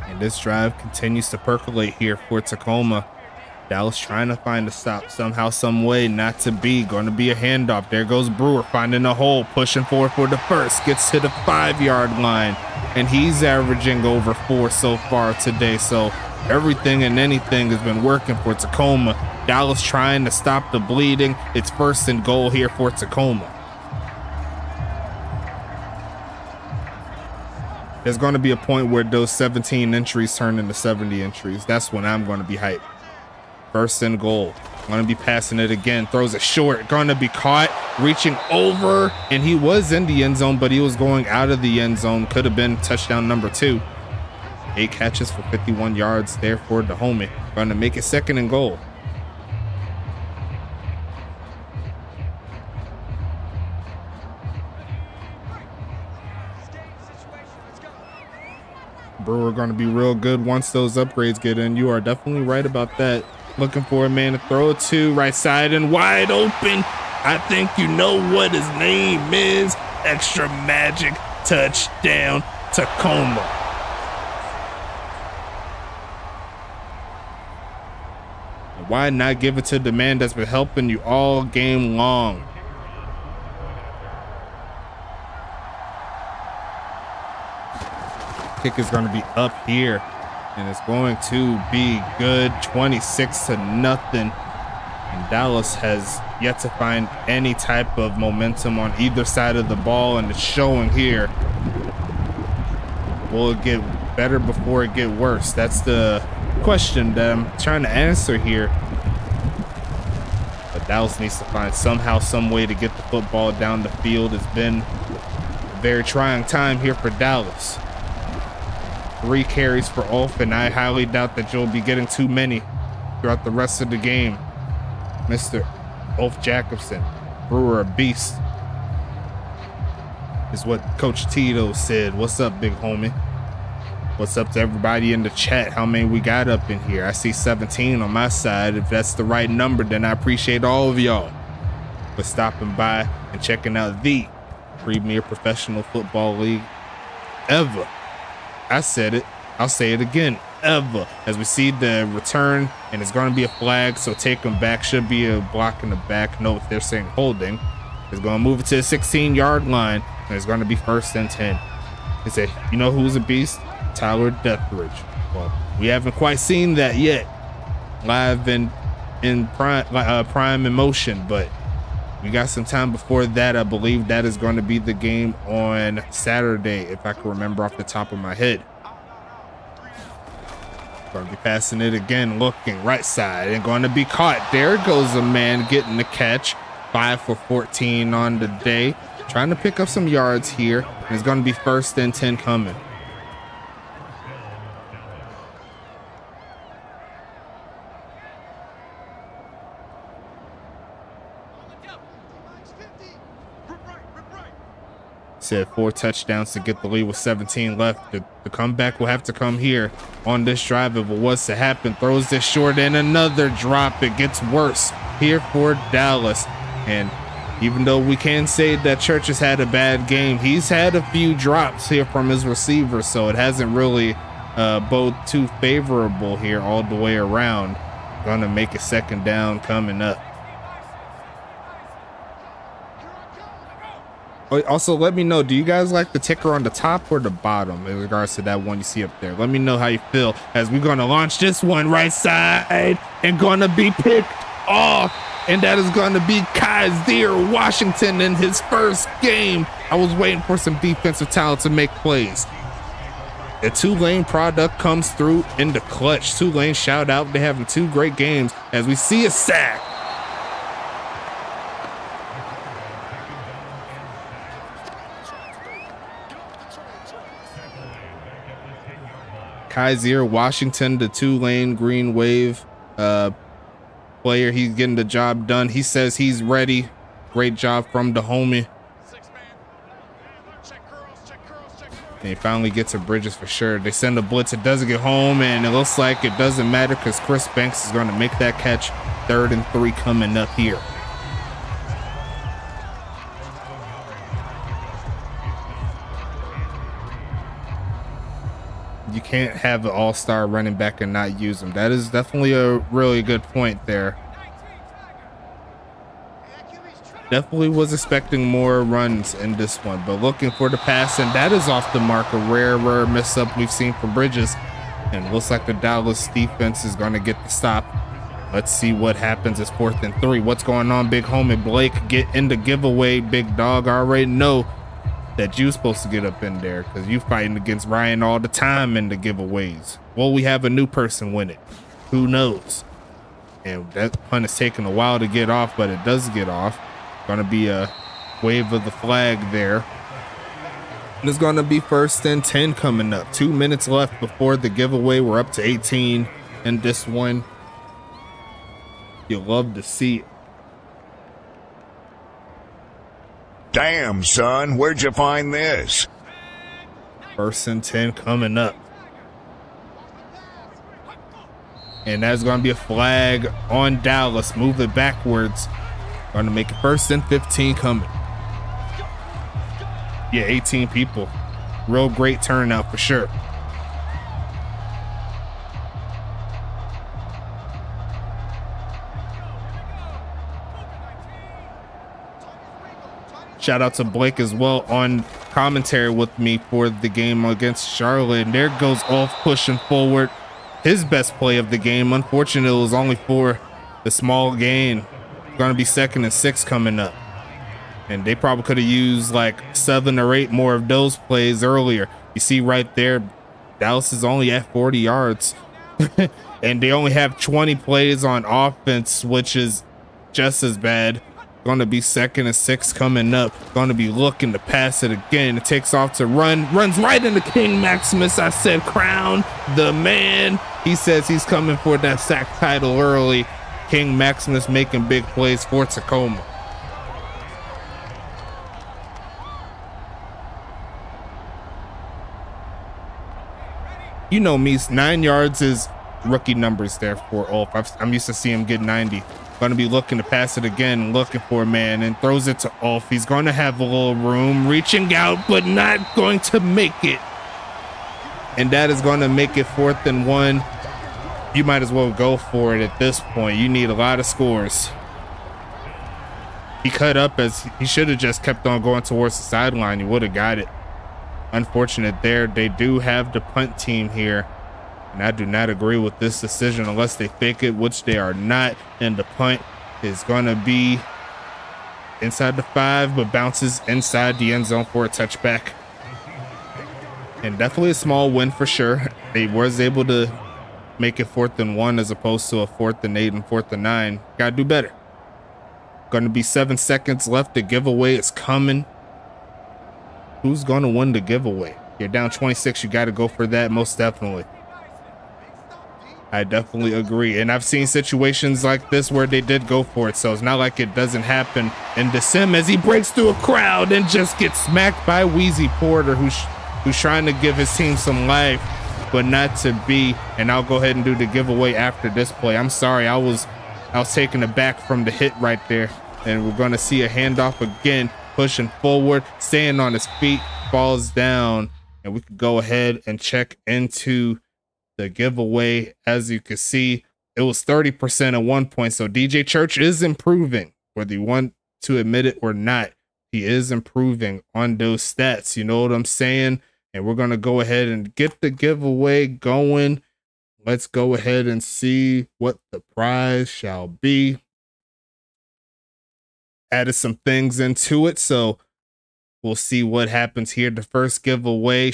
And this drive continues to percolate here for Tacoma. Dallas trying to find a stop somehow, some way. Not to be. Going to be a handoff. There goes Brewer finding a hole, pushing forward for the 1st. Gets to the 5-yard line, and he's averaging over 4 so far today. So everything and anything has been working for Tacoma. Dallas trying to stop the bleeding. It's 1st and goal here for Tacoma. There's going to be a point where those 17 entries turn into 70 entries. That's when I'm going to be hyped. 1st and goal. Going to be passing it again. Throws it short. Going to be caught. Reaching over. And he was in the end zone, but he was going out of the end zone. Could have been touchdown number 2. 8 catches for 51 yards there for the homie. Going to make it 2nd and goal. Brewer going to be real good once those upgrades get in. You are definitely right about that. Looking for a man to throw it to. Right side and wide open. I think you know what his name is. Extra Magic. Touchdown Tacoma. Why not give it to the man that's been helping you all game long? Kick is going to be up here, and it's going to be good. 26-0. And Dallas has yet to find any type of momentum on either side of the ball, and it's showing here. Will it get better before it get worse? That's the question that I'm trying to answer here. But Dallas needs to find somehow, some way to get the football down the field. It's been a very trying time here for Dallas. 3 carries for Ulf, and I highly doubt that you'll be getting too many throughout the rest of the game. Mr. Ulf Jacobson, Brewer, a beast, is what Coach Tito said. What's up, big homie? What's up to everybody in the chat? How many we got up in here? I see 17 on my side. If that's the right number, then I appreciate all of y'all for stopping by and checking out the premier professional football league ever. I said it, I'll say it again, ever. As we see the return, and it's going to be a flag, so take them back. Should be a block in the back. No, they're saying holding. It's going to move it to the 16-yard line, and it's going to be 1st and 10. They say, you know who's a beast? Tyler Deathridge. Well, we haven't quite seen that yet live in prime emotion, but we got some time before that. I believe that is going to be the game on Saturday, if I can remember off the top of my head. Going to be passing it again, looking right side, and going to be caught. There goes a man getting the catch. 5 for 14 on the day, trying to pick up some yards here, and it's going to be 1st and 10 coming. Said 4 touchdowns to get the lead with 17 left. The comeback will have to come here on this drive if it was to happen. Throws this short, and another drop. It gets worse here for Dallas. And even though we can say that Church has had a bad game, he's had a few drops here from his receivers, so it hasn't really bode too favorable here all the way around. Gonna make a 2nd down coming up. Also, let me know, do you guys like the ticker on the top or the bottom in regards to that one you see up there? Let me know how you feel as we're going to launch this one right side and going to be picked off. And that is going to be Kaiser Washington in his first game. I was waiting for some defensive talent to make plays. The Tulane product comes through in the clutch. Tulane, shout out. They're having 2 great games as we see a sack. Kaiser Washington, the Tulane Green Wave player. He's getting the job done. He says he's ready. Great job from the homie. And he finally gets to Bridges for sure. They send a blitz. It doesn't get home, and it looks like it doesn't matter because Chris Banks is going to make that catch. 3rd and 3 coming up here. You can't have an all-star running back and not use him. That is definitely a really good point there. Definitely was expecting more runs in this one, but looking for the pass, and that is off the mark. A rare miss up we've seen from Bridges, and looks like the Dallas defense is going to get the stop. Let's see what happens. It's 4th and 3. What's going on, big homie Blake? Get in the giveaway, big dog. I already know that you're supposed to get up in there because you fighting against Ryan all the time in the giveaways. Well, we have a new person win it. Who knows? And that punt is taking a while to get off, but it does get off. Gonna be a wave of the flag there. And it's gonna be 1st and 10 coming up. 2 minutes left before the giveaway. We're up to 18 in this one. You'll love to see it. Damn, son, where'd you find this? 1st and 10 coming up. And that's going to be a flag on Dallas. Move it backwards. Going to make it 1st and 15 coming. Yeah, 18 people. Real great turnout for sure. Shout out to Blake as well on commentary with me for the game against Charlotte. And there goes Off pushing forward. His best play of the game. Unfortunately, it was only for the small gain. Going to be 2nd and 6 coming up. And they probably could have used like 7 or 8 more of those plays earlier. You see right there, Dallas is only at 40 yards. And they only have 20 plays on offense, which is just as bad. Going to be 2nd and 6 coming up. Going to be looking to pass it again. It takes off to run. Runs right into King Maximus. I said crown the man. He says he's coming for that sack title early. King Maximus making big plays for Tacoma. You know me, 9 yards is rookie numbers there for Ulf. I'm used to seeing him get 90. Going to be looking to pass it again, looking for a man, and throws it to Ulf. He's going to have a little room, reaching out, but not going to make it. And that is going to make it 4th and 1. You might as well go for it at this point. You need a lot of scores. He cut up as he should have just kept on going towards the sideline. He would have got it. Unfortunate there. They do have the punt team here, and I do not agree with this decision unless they fake it, which they are not. And the punt is going to be inside the 5, but bounces inside the end zone for a touchback. And definitely a small win for sure. They was able to make it 4th and 1 as opposed to a 4th and 8 and 4th and 9. Gotta do better. Going to be 7 seconds left. The giveaway is coming. Who's going to win the giveaway? You're down 26. You got to go for that, most definitely. I definitely agree. And I've seen situations like this where they did go for it. So it's not like it doesn't happen. And the Sim, as he breaks through a crowd and just gets smacked by Wheezy Porter, who's trying to give his team some life, but not to be. And I'll go ahead and do the giveaway after this play. I'm sorry. I was taken aback from the hit right there. And we're going to see a handoff again. Pushing forward, staying on his feet, falls down, and we could go ahead and check into the giveaway. As you can see, it was 30% at one point, so DJ Church is improving, whether you want to admit it or not. He is improving on those stats, you know what I'm saying? And we're going to go ahead and get the giveaway going. Let's go ahead and see what the prize shall be. Added some things into it, so we'll see what happens here. The first giveaway,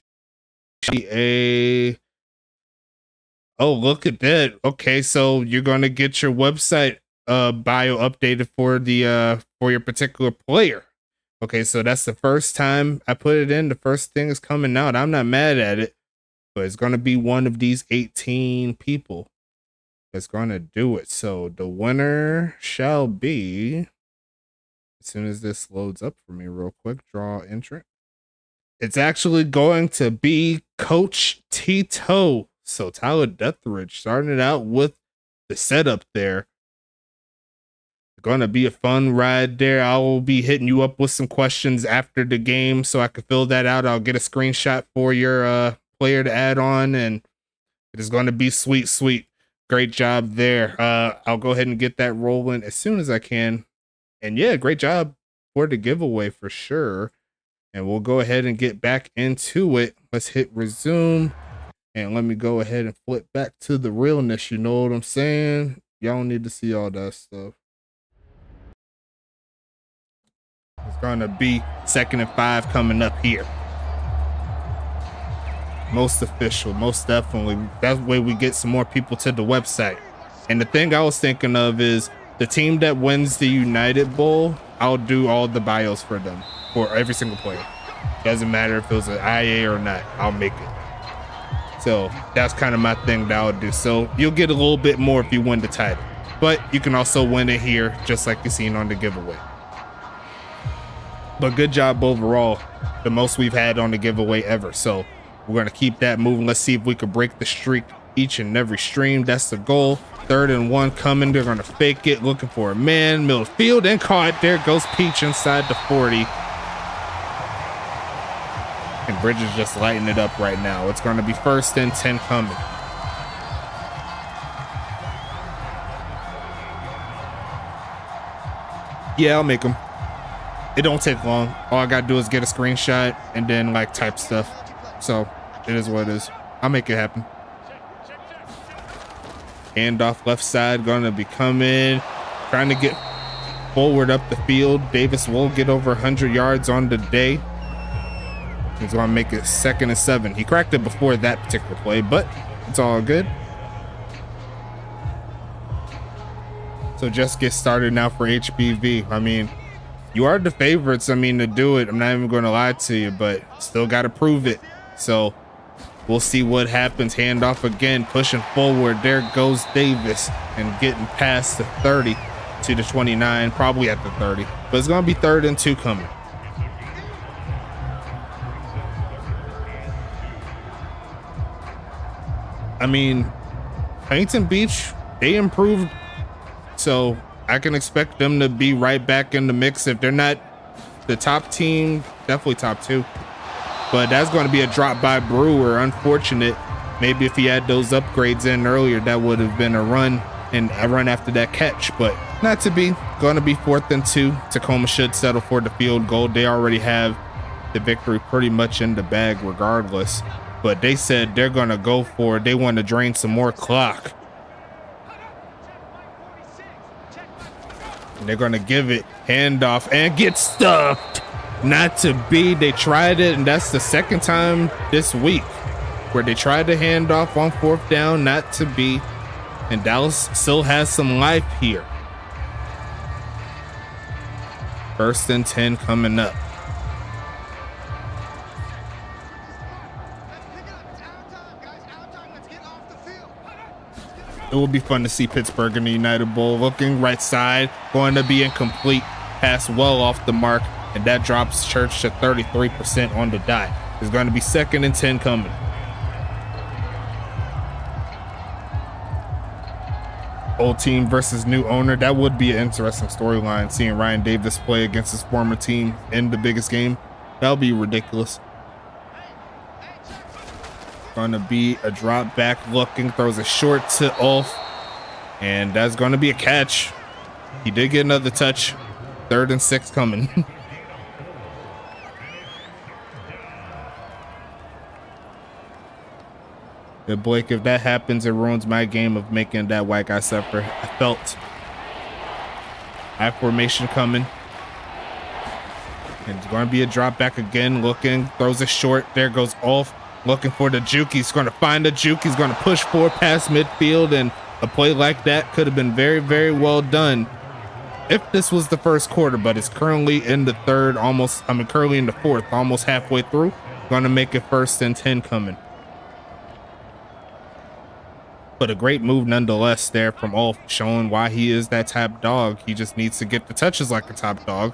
oh, look at that. Okay, so you're gonna get your website bio updated for the for your particular player. Okay, so that's the first time I put it in. The first thing is coming out. I'm not mad at it, but it's gonna be one of these 18 people that's gonna do it. So the winner shall be, as soon as this loads up for me real quick, draw entrant. It's actually going to be Coach Tito. So Tyler Deathridge starting it out with the setup there. It's going to be a fun ride there. I will be hitting you up with some questions after the game so I can fill that out. I'll get a screenshot for your player to add on, and it is going to be sweet, sweet. Great job there. I'll go ahead and get that rolling as soon as I can. And yeah, great job for the giveaway for sure. And we'll go ahead and get back into it. Let's hit resume. And let me go ahead and flip back to the realness. You know what I'm saying? Y'all don't need to see all that stuff. It's going to be 2nd and 5 coming up here. Most official, most definitely. That way we get some more people to the website. And the thing I was thinking of is, the team that wins the United Bowl, I'll do all the bios for them, for every single player. Doesn't matter if it was an IA or not, I'll make it. So that's kind of my thing that I'll do. So you'll get a little bit more if you win the title, but you can also win it here, just like you've seen on the giveaway. But good job overall, the most we've had on the giveaway ever. So we're going to keep that moving. Let's see if we can break the streak each and every stream. That's the goal. 3rd and 1 coming. They're going to fake it, looking for a man. Middle field and caught. There goes Peach inside the 40. And Bridge is just lighting it up right now. It's going to be 1st and 10 coming. Yeah, I'll make them. it don't take long. All I gotta do is get a screenshot and then like type stuff. So it is what it is. I'll make it happen. Handoff left side, gonna be coming, trying to get forward up the field. Davis will get over 100 yards on the day. He's gonna make it 2nd and 7. He cracked it before that particular play, but it's all good. So just get started now for HBV. I mean, you are the favorites, I mean, to do it. I'm not even going to lie to you, but still got to prove it. So we'll see what happens. Handoff again, pushing forward. There goes Davis and getting past the 30 to the 29, probably at the 30. But it's going to be 3rd and 2 coming. I mean, Huntington Beach, they improved. So I can expect them to be right back in the mix. If they're not the top team, definitely top 2. But that's going to be a drop by Brewer. Unfortunate. Maybe if he had those upgrades in earlier, that would have been a run and a run after that catch. But not to be. Going to be 4th and 2. Tacoma should settle for the field goal. They already have the victory pretty much in the bag regardless. But they said they're going to go for it. They want to drain some more clock. And they're going to give it handoff and get stuffed. Not to be. They tried it, and that's the 2nd time this week where they tried to hand off on 4th down. Not to be. And Dallas still has some life here. 1st and 10 coming up. It will be fun to see Pittsburgh in the United Bowl. Looking right side, going to be incomplete. Pass well off the mark, and that drops Church to 33% on the dot. It's going to be 2nd and 10 coming. Old team versus new owner. That would be an interesting storyline, seeing Ryan Davis play against his former team in the biggest game. That'll be ridiculous. Gonna be a drop back looking, throws a short to off, and that's gonna be a catch. He did get another touch. 3rd and 6 coming. Yeah, Blake, if that happens, it ruins my game of making that white guy suffer. I felt high formation coming. And it's going to be a drop back again, looking, throws a short. There goes off, looking for the juke. He's going to find the juke. He's going to push forward past midfield, and a play like that could have been very, very well done if this was the 1st quarter, but it's currently in the 3rd, currently in the 4th, almost halfway through. Going to make it 1st and 10 coming. But a great move nonetheless there from Ulf, showing why he is that top dog. He just needs to get the touches like a top dog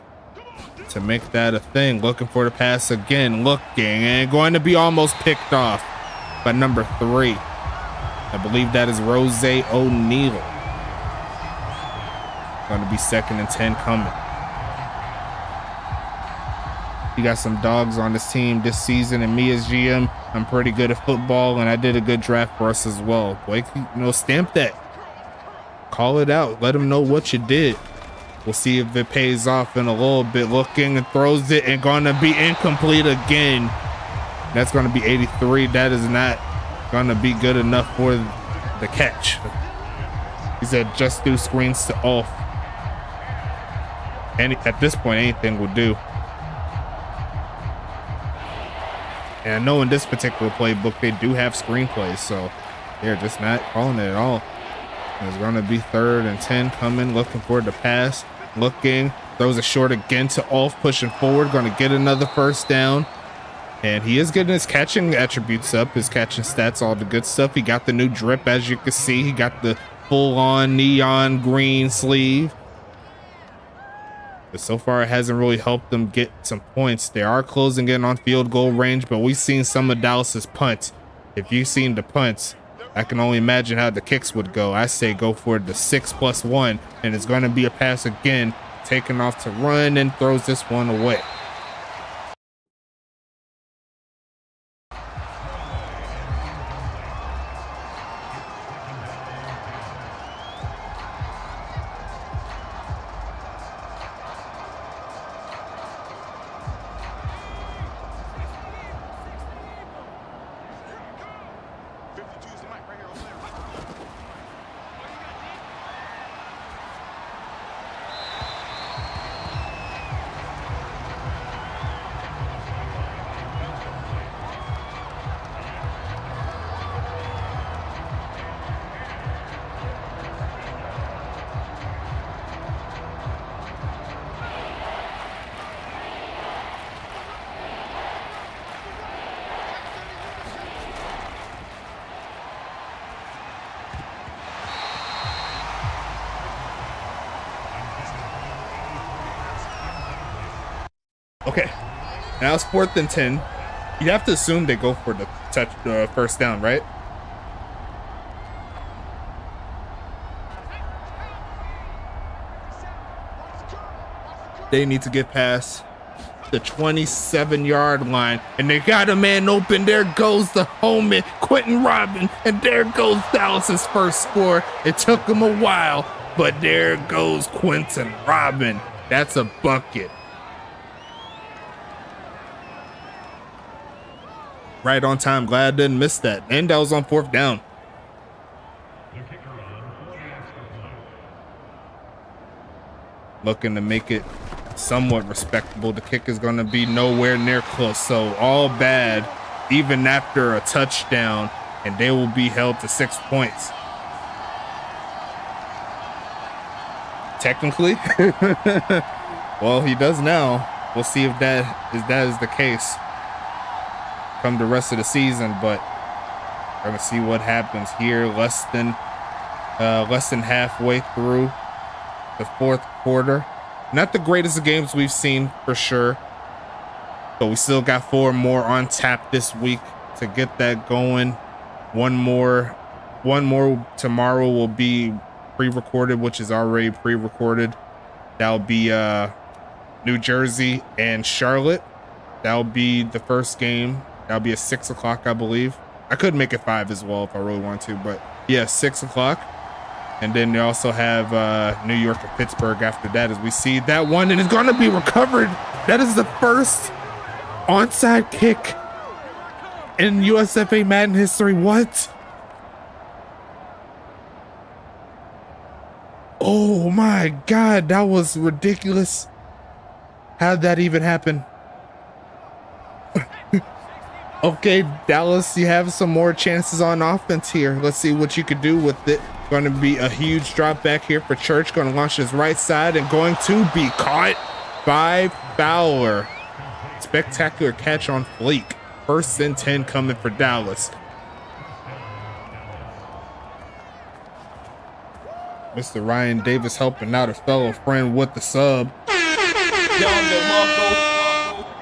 to make that a thing. Looking for the pass again, looking, and going to be almost picked off by number 3. I believe that is Rose O'Neal. Going to be 2nd and 10 coming. You got some dogs on this team this season, and me as GM, I'm pretty good at football, and I did a good draft for us as well. Blake, stamp that. Call it out. Let them know what you did. We'll see if it pays off in a little bit. Looking and throws it, and going to be incomplete again. That's going to be 83. That is not going to be good enough for the catch. He said just do screens to off. And at this point, anything will do. And I know in this particular playbook, they do have screenplays, so they're just not calling it at all. It's going to be 3rd and 10 coming, looking for the pass, looking, throws a short again to Ulf, pushing forward, going to get another 1st down. And he is getting his catching attributes up, his catching stats, all the good stuff. He got the new drip, as you can see. He got the full-on neon green sleeve. But so far, it hasn't really helped them get some points. They are closing in on field goal range, but we've seen some of Dallas's punts. If you've seen the punts, I can only imagine how the kicks would go. I say go for the 6+1, and it's going to be a pass again, taking off to run, and throws this one away. Okay, now it's 4th and 10. You have to assume they go for the first down, right? They need to get past the 27-yard line, and they got a man open. There goes the homie, Quentin Robin, and there goes Dallas's first score. It took him a while, but there goes Quentin Robin. That's a bucket. Right on time. Glad I didn't miss that. And that was on 4th down. Looking to make it somewhat respectable. The kick is going to be nowhere near close. So all bad, even after a touchdown, and they will be held to 6 points. Technically. Well, he does now. We'll see if that is the case come the rest of the season, but we're gonna see what happens here. Less than halfway through the 4th quarter. Not the greatest of games we've seen for sure, but we still got 4 more on tap this week to get that going. One more tomorrow will be pre-recorded, which is already pre-recorded. That'll be New Jersey and Charlotte. That'll be the first game. That'll be at 6 o'clock, I believe. I could make it 5 as well if I really want to, but yeah, 6 o'clock. And then you also have New York and Pittsburgh after that, as we see that one, and it's going to be recovered. That is the first onside kick in USFA Madden history. What? Oh my God, that was ridiculous. How did that even happen? Okay, Dallas, you have some more chances on offense here. Let's see what you could do with it. Going to be a huge drop back here for Church. Going to launch his right side and going to be caught by Fowler. Spectacular catch on Fleek. 1st and 10 coming for Dallas. Mr. Ryan Davis helping out a fellow friend with the sub.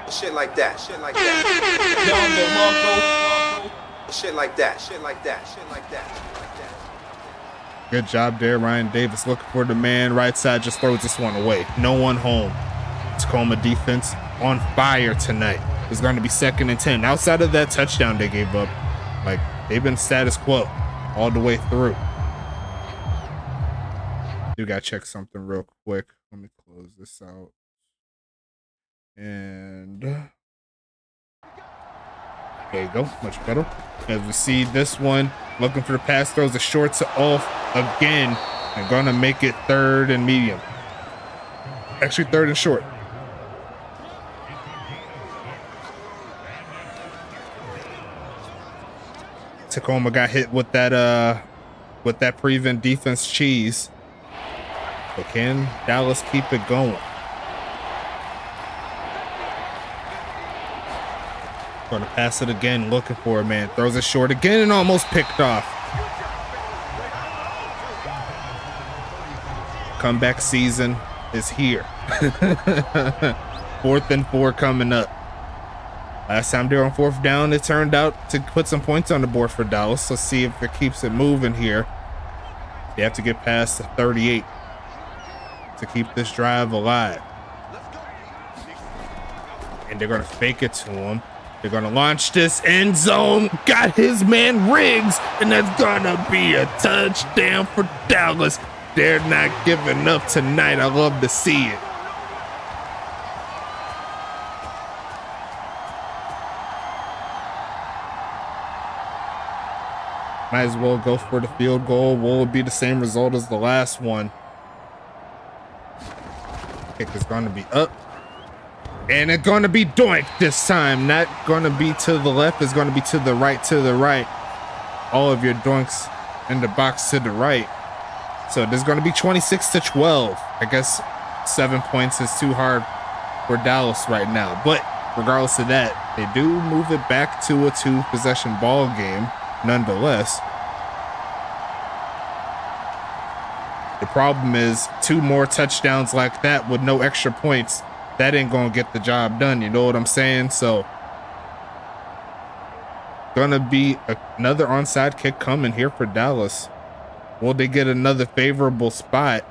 Shit like that, shit like that. Shit like that, shit like that, shit like that. Good job there, Ryan Davis looking for the man. Right side just throws this one away. No one home. Tacoma defense on fire tonight. It's going to be 2nd and 10. Outside of that touchdown they gave up, like, they've been status quo all the way through. Do got to check something real quick. Let me close this out. And there you go, much better. As we see this one, looking for the pass, throws the shorts off again, and gonna make it 3rd and medium. Actually 3rd and short. Tacoma got hit with that prevent defense cheese. But can Dallas keep it going? Going to pass it again, looking for a man. Throws it short again and almost picked off. Comeback season is here. 4th and 4 coming up. Last time they were on 4th down, it turned out to put some points on the board for Dallas. Let's see if it keeps it moving here. They have to get past the 38 to keep this drive alive. And they're going to fake it to him. They're going to launch this end zone. Got his man Riggs, and that's going to be a touchdown for Dallas. They're not giving up tonight. I love to see it. Might as well go for the field goal. Will it be the same result as the last one? Kick is going to be up. And it's going to be doink this time. Not going to be to the left. It's going to be to the right, to the right. All of your doinks in the box to the right. So there's going to be 26-12. I guess 7 points is too hard for Dallas right now. But regardless of that, they do move it back to a 2-possession ball game nonetheless. The problem is 2 more touchdowns like that with no extra points that ain't gonna get the job done. You know what I'm saying? So gonna be another onside kick coming here for Dallas. Will they get another favorable spot?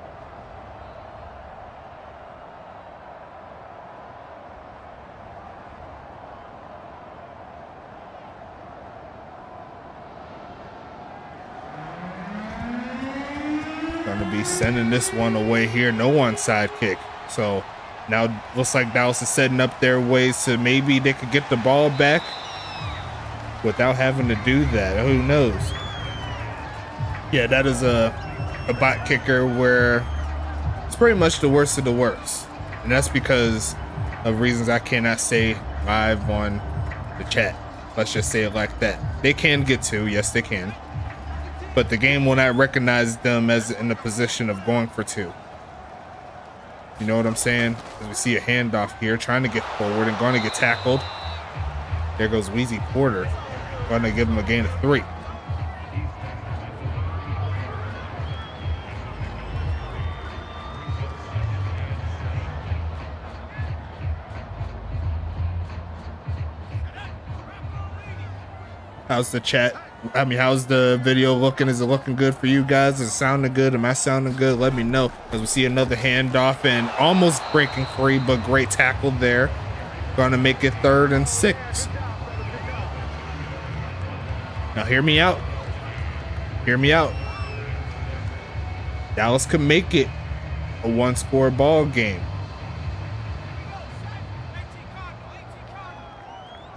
Gonna be sending this one away here. No onside kick. So now looks like Dallas is setting up their ways to maybe they could get the ball back without having to do that. Who knows? Yeah, that is a bot kicker where it's pretty much the worst of the worst. And that's because of reasons I cannot say live on the chat. Let's just say it like that. They can get two, yes they can. But the game will not recognize them as in the position of going for two. You know what I'm saying? As we see a handoff here, trying to get forward and going to get tackled. There goes Wheezy Porter. Going to give him a gain of 3. How's the chat? I mean, how's the video looking? Is it looking good for you guys? Is it sounding good? Am I sounding good? Let me know. As we see another handoff and almost breaking free, but great tackle there. Going to make it 3rd and 6. Now hear me out. Hear me out. Dallas could make it a 1-score ball game.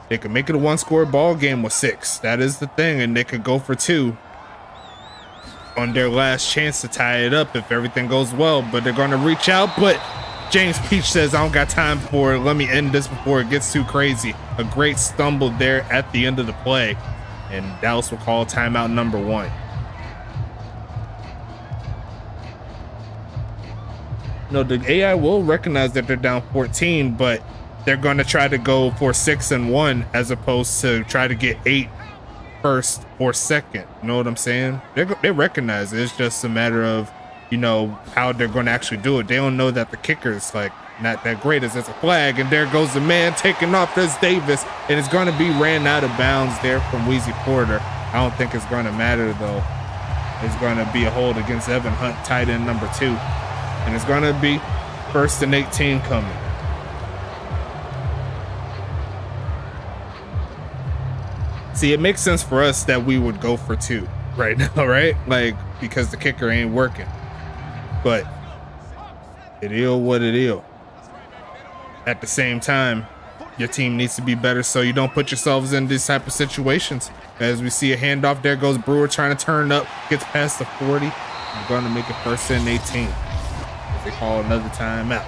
They could make it a 1-score ball game with 6. That is the thing, and they could go for 2 on their last chance to tie it up if everything goes well. But they're going to reach out, but James Peach says, I don't got time for it. Let me end this before it gets too crazy. A great stumble there at the end of the play. And Dallas will call timeout number 1. No, the AI will recognize that they're down 14, but they're going to try to go for 6 and 1 as opposed to try to get 8 first or second. You know what I'm saying? They recognize it. It's just a matter of, you know, how they're going to actually do it. They don't know that the kicker is like not that great as it's a flag, and there goes the man taking off. There's Davis, and it's going to be ran out of bounds there from Wheezy Porter. I don't think it's going to matter though. It's going to be a hold against Evan Hunt, tight end number 2, and it's going to be 1st and 18 coming. See, it makes sense for us that we would go for 2 right now, right? Like, because the kicker ain't working. But it is what it is. At the same time, your team needs to be better so you don't put yourselves in these type of situations. As we see a handoff, there goes Brewer trying to turn up, gets past the 40. I'm going to make it 1st and 18. They call another timeout.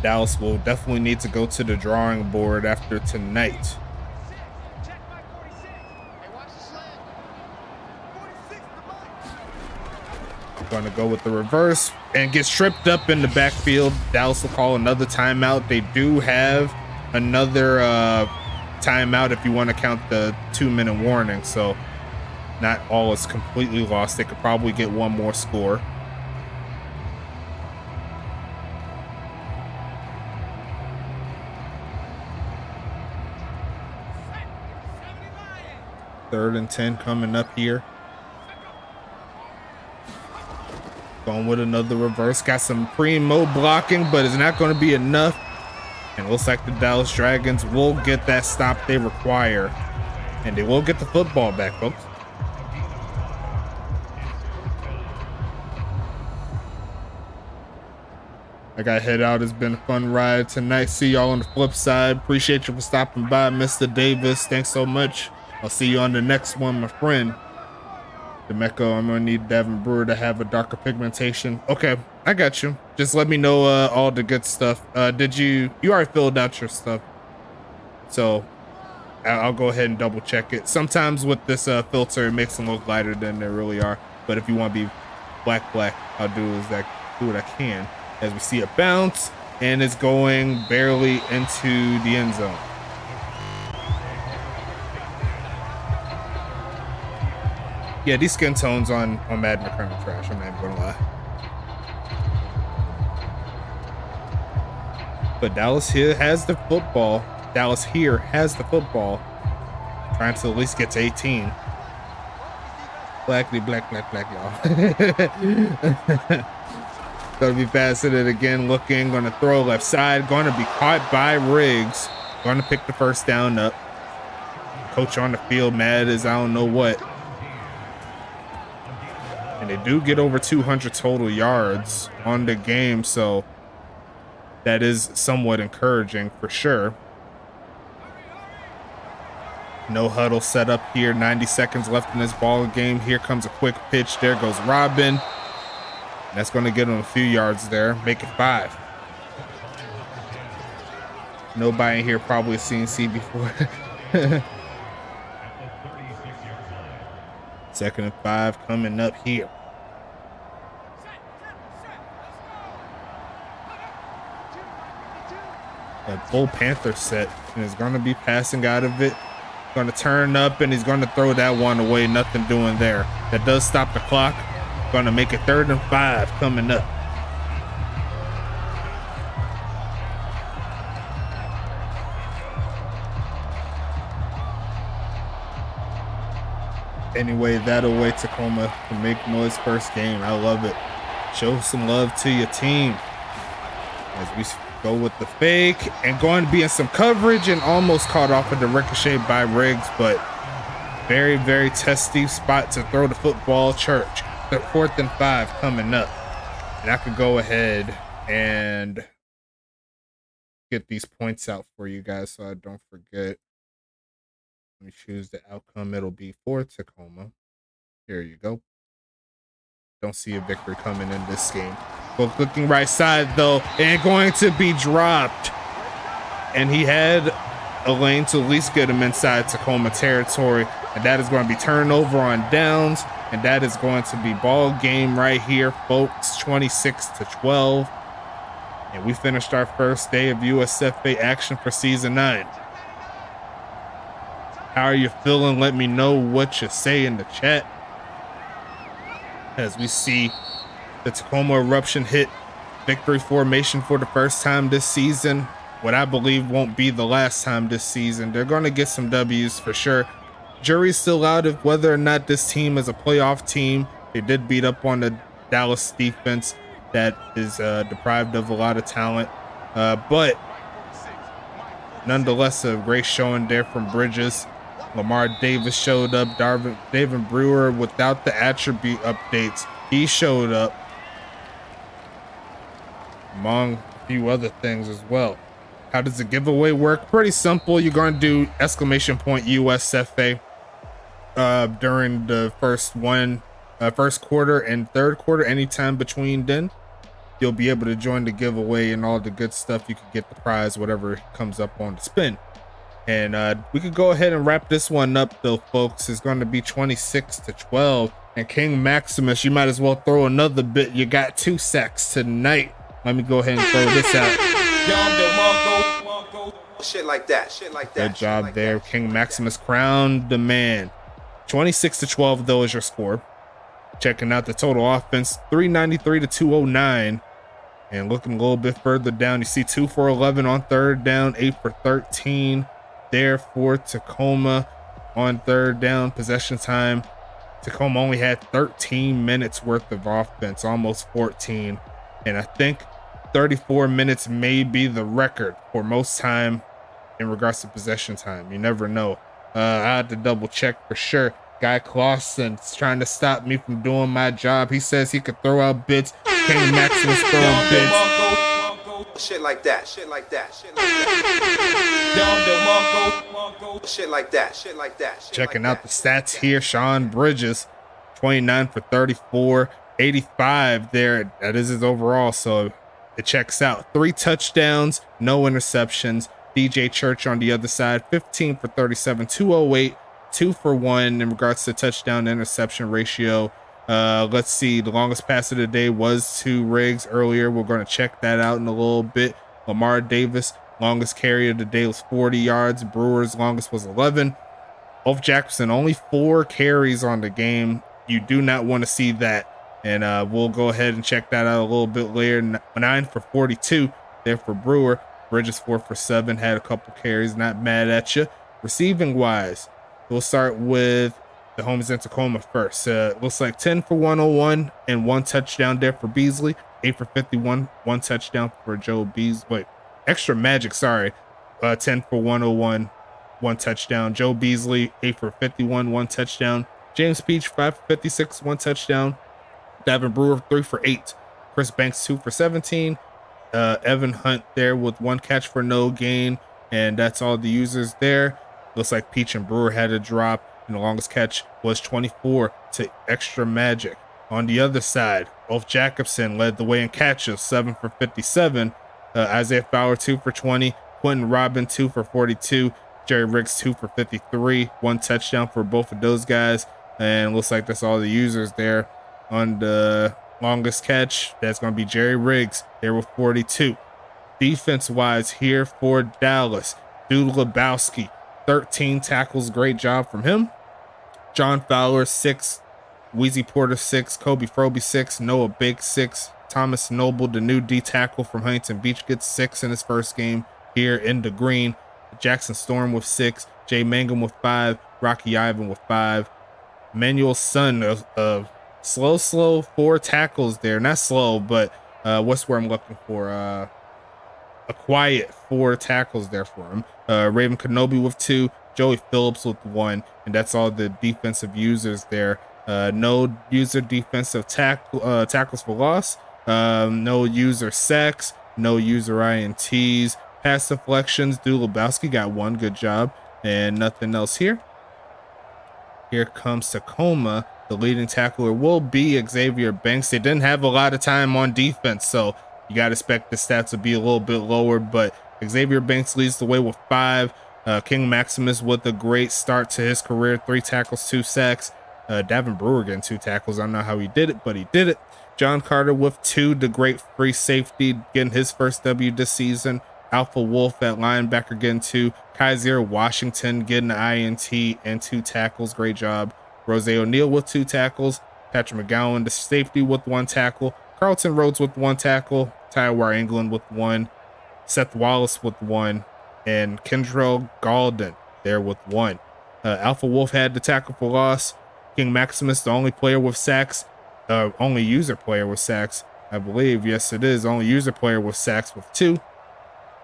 Dallas will definitely need to go to the drawing board after tonight. Going to go with the reverse and gets tripped up in the backfield. Dallas will call another timeout. They do have another timeout if you want to count the 2-minute warning. So not all is completely lost. They could probably get one more score. Third and 10 coming up here. Going with another reverse. Got some primo blocking, but it's not going to be enough. And it looks like the Dallas Dragons will get that stop they require. And they will get the football back, folks. I got to head out. It's been a fun ride tonight. See y'all on the flip side. Appreciate you for stopping by, Mr. Davis. Thanks so much. I'll see you on the next one, my friend. Demeco, I'm gonna need Devin Brewer to have a darker pigmentation. Okay, I got you. Just let me know all the good stuff. Did you already filled out your stuff? So I'll go ahead and double check it. Sometimes with this filter, it makes them look lighter than they really are. But if you want to be black, I'll do what I can. As we see a bounce, and it's going barely into the end zone. Yeah, these skin tones on Madden are kind of trash. I'm not even gonna lie. But Dallas here has the football. Trying to at least get to 18. Blackity black, y'all. Gonna be passing it again, looking, gonna throw left side, gonna be caught by Riggs. Gonna pick the first down up. Coach on the field mad as I don't know what. And they do get over 200 total yards on the game, so that is somewhat encouraging for sure. No huddle set up here. 90 seconds left in this ball game. Here comes a quick pitch. There goes Robin. That's going to get him a few yards there. Make it 5. Nobody in here probably seen C before. 2nd and 5 coming up here. A full Panther set, and is going to be passing out of it. Going to turn up, and he's going to throw that one away. Nothing doing there. That does stop the clock. Going to make it 3rd and 5 coming up. Anyway, that'll wait Tacoma to make noise first game. I love it. Show some love to your team. As we go with the fake and going to be in some coverage and almost caught off of the ricochet by Riggs, but very, very testy spot to throw the football. Church, the 4th and 5 coming up. And I could go ahead and get these points out for you guys so I don't forget. Let me choose the outcome. It'll be for Tacoma. Here you go. Don't see a victory coming in this game. Both looking right side though, and going to be dropped. And he had a lane to at least get him inside Tacoma territory. And that is going to be turnover on downs. And that is going to be ball game right here, folks. 26-12. And we finished our first day of USFA action for season 9. How are you feeling? Let me know what you say in the chat. As we see the Tacoma Eruption hit victory formation for the first time this season. What I believe won't be the last time this season. They're going to get some W's for sure. Jury's still out of whether or not this team is a playoff team. They did beat up on the Dallas defense that is deprived of a lot of talent. But nonetheless, a great showing there from Bridges. Lamar Davis showed up. David Brewer, without the attribute updates, he showed up. Among a few other things as well. How does the giveaway work? Pretty simple. You're going to do exclamation point USFA during the first quarter and third quarter. Anytime between then, you'll be able to join the giveaway and all the good stuff. You can get the prize, whatever comes up on the spin. And we could go ahead and wrap this one up though, folks. It's going to be 26-12. And King Maximus, you might as well throw another bit. You got 2 sacks tonight. Let me go ahead and throw this out. Shit like that. Shit like that. Good job there. King Maximus crowned the man. 26-12 though is your score. Checking out the total offense, 393 to 209. And looking a little bit further down, you see 2 for 11 on 3rd down, 8 for 13 there for Tacoma on 3rd down. Possession time, Tacoma only had 13 minutes worth of offense, almost 14. And I think 34 minutes may be the record for most time in regards to possession time. You never know. I had to double check for sure. Guy Clausen's trying to stop me from doing my job. He says he could throw out bits. King Maximus throwing bits. Shit like that. Shit like that. Shit like that. Shit like that. Shit like that. Checking out the stats here. Sean Bridges, 29 for 34, 85 there. That is his overall, so it checks out. 3 touchdowns, no interceptions. DJ Church on the other side, 15 for 37, 208, 2 for 1 in regards to touchdown to interception ratio. Let's see, the longest pass of the day was to Riggs earlier. We're going to check that out in a little bit. Lamar Davis, longest carry of the day was 40 yards. Brewer's longest was 11. Ulf Jacobson, only 4 carries on the game. You do not want to see that. And we'll go ahead and check that out a little bit later. 9 for 42 there for Brewer. Bridges 4 for 7, had a couple carries, not mad at you. Receiving wise, we'll start with the homies in Tacoma first. Looks like 10 for 101 and 1 touchdown there for Beasley. 8 for 51, 1 touchdown for Joe Beasley. Wait, extra magic, sorry. 10 for 101, 1 touchdown. Joe Beasley, 8 for 51, 1 touchdown. James Peach, 5 for 56, 1 touchdown. Davin Brewer, 3 for 8. Chris Banks, 2 for 17. Evan Hunt there with 1 catch for no gain. And that's all the users there. Looks like Peach and Brewer had a drop. And the longest catch was 24 to extra magic. On the other side, Ulf Jacobson led the way in catches, 7 for 57. Isaiah Fowler, 2 for 20. Quentin Robin, 2 for 42. Jerry Riggs, 2 for 53. 1 touchdown for both of those guys. And looks like that's all the users there. On the longest catch, that's going to be Jerry Riggs there with 42. Defense wise here for Dallas, Dude Lebowski, 13 tackles, great job from him. John Fowler, 6. Wheezy Porter, 6. Kobe Froby, 6. Noah Big, 6. Thomas Noble, the new D tackle from Huntington Beach, gets 6 in his first game here in the green. Jackson Storm with 6. Jay Mangum with 5. Rocky Ivan with 5. Manuel Sun of slow 4 tackles there. Not slow, but what's where I'm looking for? A quiet 4 tackles there for him. Raven Kenobi with 2. Joey Phillips with 1. And that's all the defensive users there. No user defensive tackles for loss. No user sacks. No user INTs. Pass deflections. Dude Lebowski got 1. Good job. And nothing else here. Here comes Tacoma. The leading tackler will be Xavier Banks. They didn't have a lot of time on defense, so you got to expect the stats to be a little bit lower, but Xavier Banks leads the way with 5. King Maximus with a great start to his career, 3 tackles, 2 sacks. Davin Brewer getting 2 tackles. I don't know how he did it, but he did it. John Carter with 2, the great free safety, getting his first W this season. Alpha Wolf at linebacker getting 2. Kaiser Washington getting an INT and 2 tackles. Great job. Rose O'Neal with 2 tackles. Patrick McGowan, the safety, with 1 tackle. Carlton Rhodes with 1 tackle. Tywar England with 1. Seth Wallace with 1. And Kendrell Galden there with 1. Alpha Wolf had the tackle for loss. King Maximus, the only player with sacks. Only user player with sacks, I believe. Yes, it is. Only user player with sacks with 2.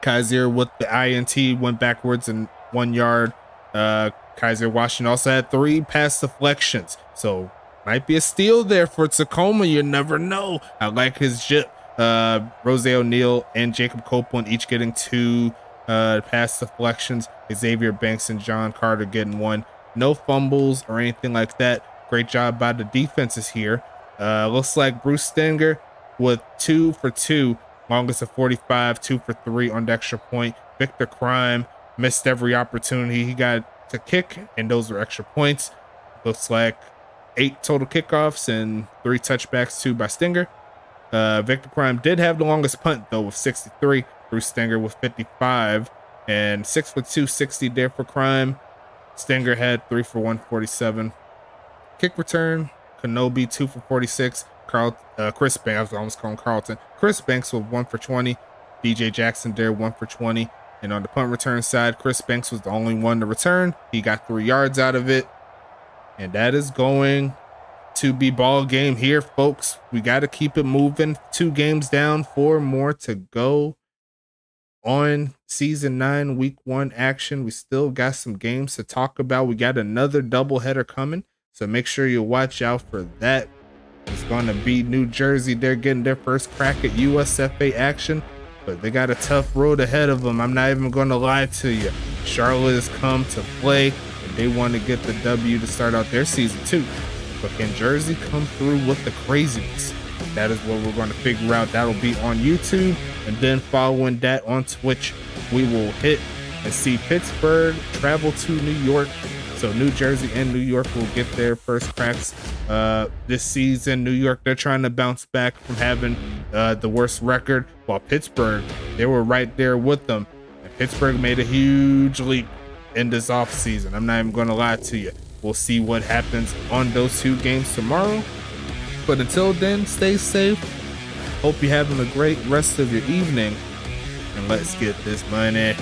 Kaiser with the INT went backwards in 1 yard. Kaiser Washington also had 3 pass deflections, so might be a steal there for Tacoma. You never know. I like his jip. Rose O'Neal and Jacob Copeland each getting 2 pass deflections. Xavier Banks and John Carter getting 1. No fumbles or anything like that. Great job by the defenses here. Looks like Bruce Stenger with 2 for 2. Longest of 45, 2 for 3 on the extra point. Victor Crime missed every opportunity he got to kick, and those were extra points. Looks like 8 total kickoffs and 3 touchbacks, 2 by Stenger. Victor Crime did have the longest punt though with 63. Bruce Stenger with 55 and 6 for 2, 60 there for Crime. Stenger had 3 for 147. Kick return, Kenobi 2 for 46. Chris Banks, I almost call him Carlton. Chris Banks with 1 for 20. DJ Jackson there 1 for 20. And on the punt return side, Chris Banks was the only one to return. He got 3 yards out of it. And that is going to be ball game here, folks. We got to keep it moving. 2 games down, 4 more to go on season 9, week 1 action. We still got some games to talk about. We got another doubleheader coming, so make sure you watch out for that. It's going to be New Jersey. They're getting their first crack at USFA action, but they got a tough road ahead of them. I'm not even going to lie to you. Charlotte has come to play, and they want to get the W to start out their season 2. But can Jersey come through with the craziness? That is what we're going to figure out. That'll be on YouTube, and then following that on Twitch, we will hit and see Pittsburgh travel to New York, So New Jersey and New York will get their first cracks this season. New York, they're trying to bounce back from having the worst record, while Pittsburgh, they were right there with them. And Pittsburgh made a huge leap in this offseason. I'm not even going to lie to you. We'll see what happens on those 2 games tomorrow. But until then, stay safe. Hope you're having a great rest of your evening. And let's get this money.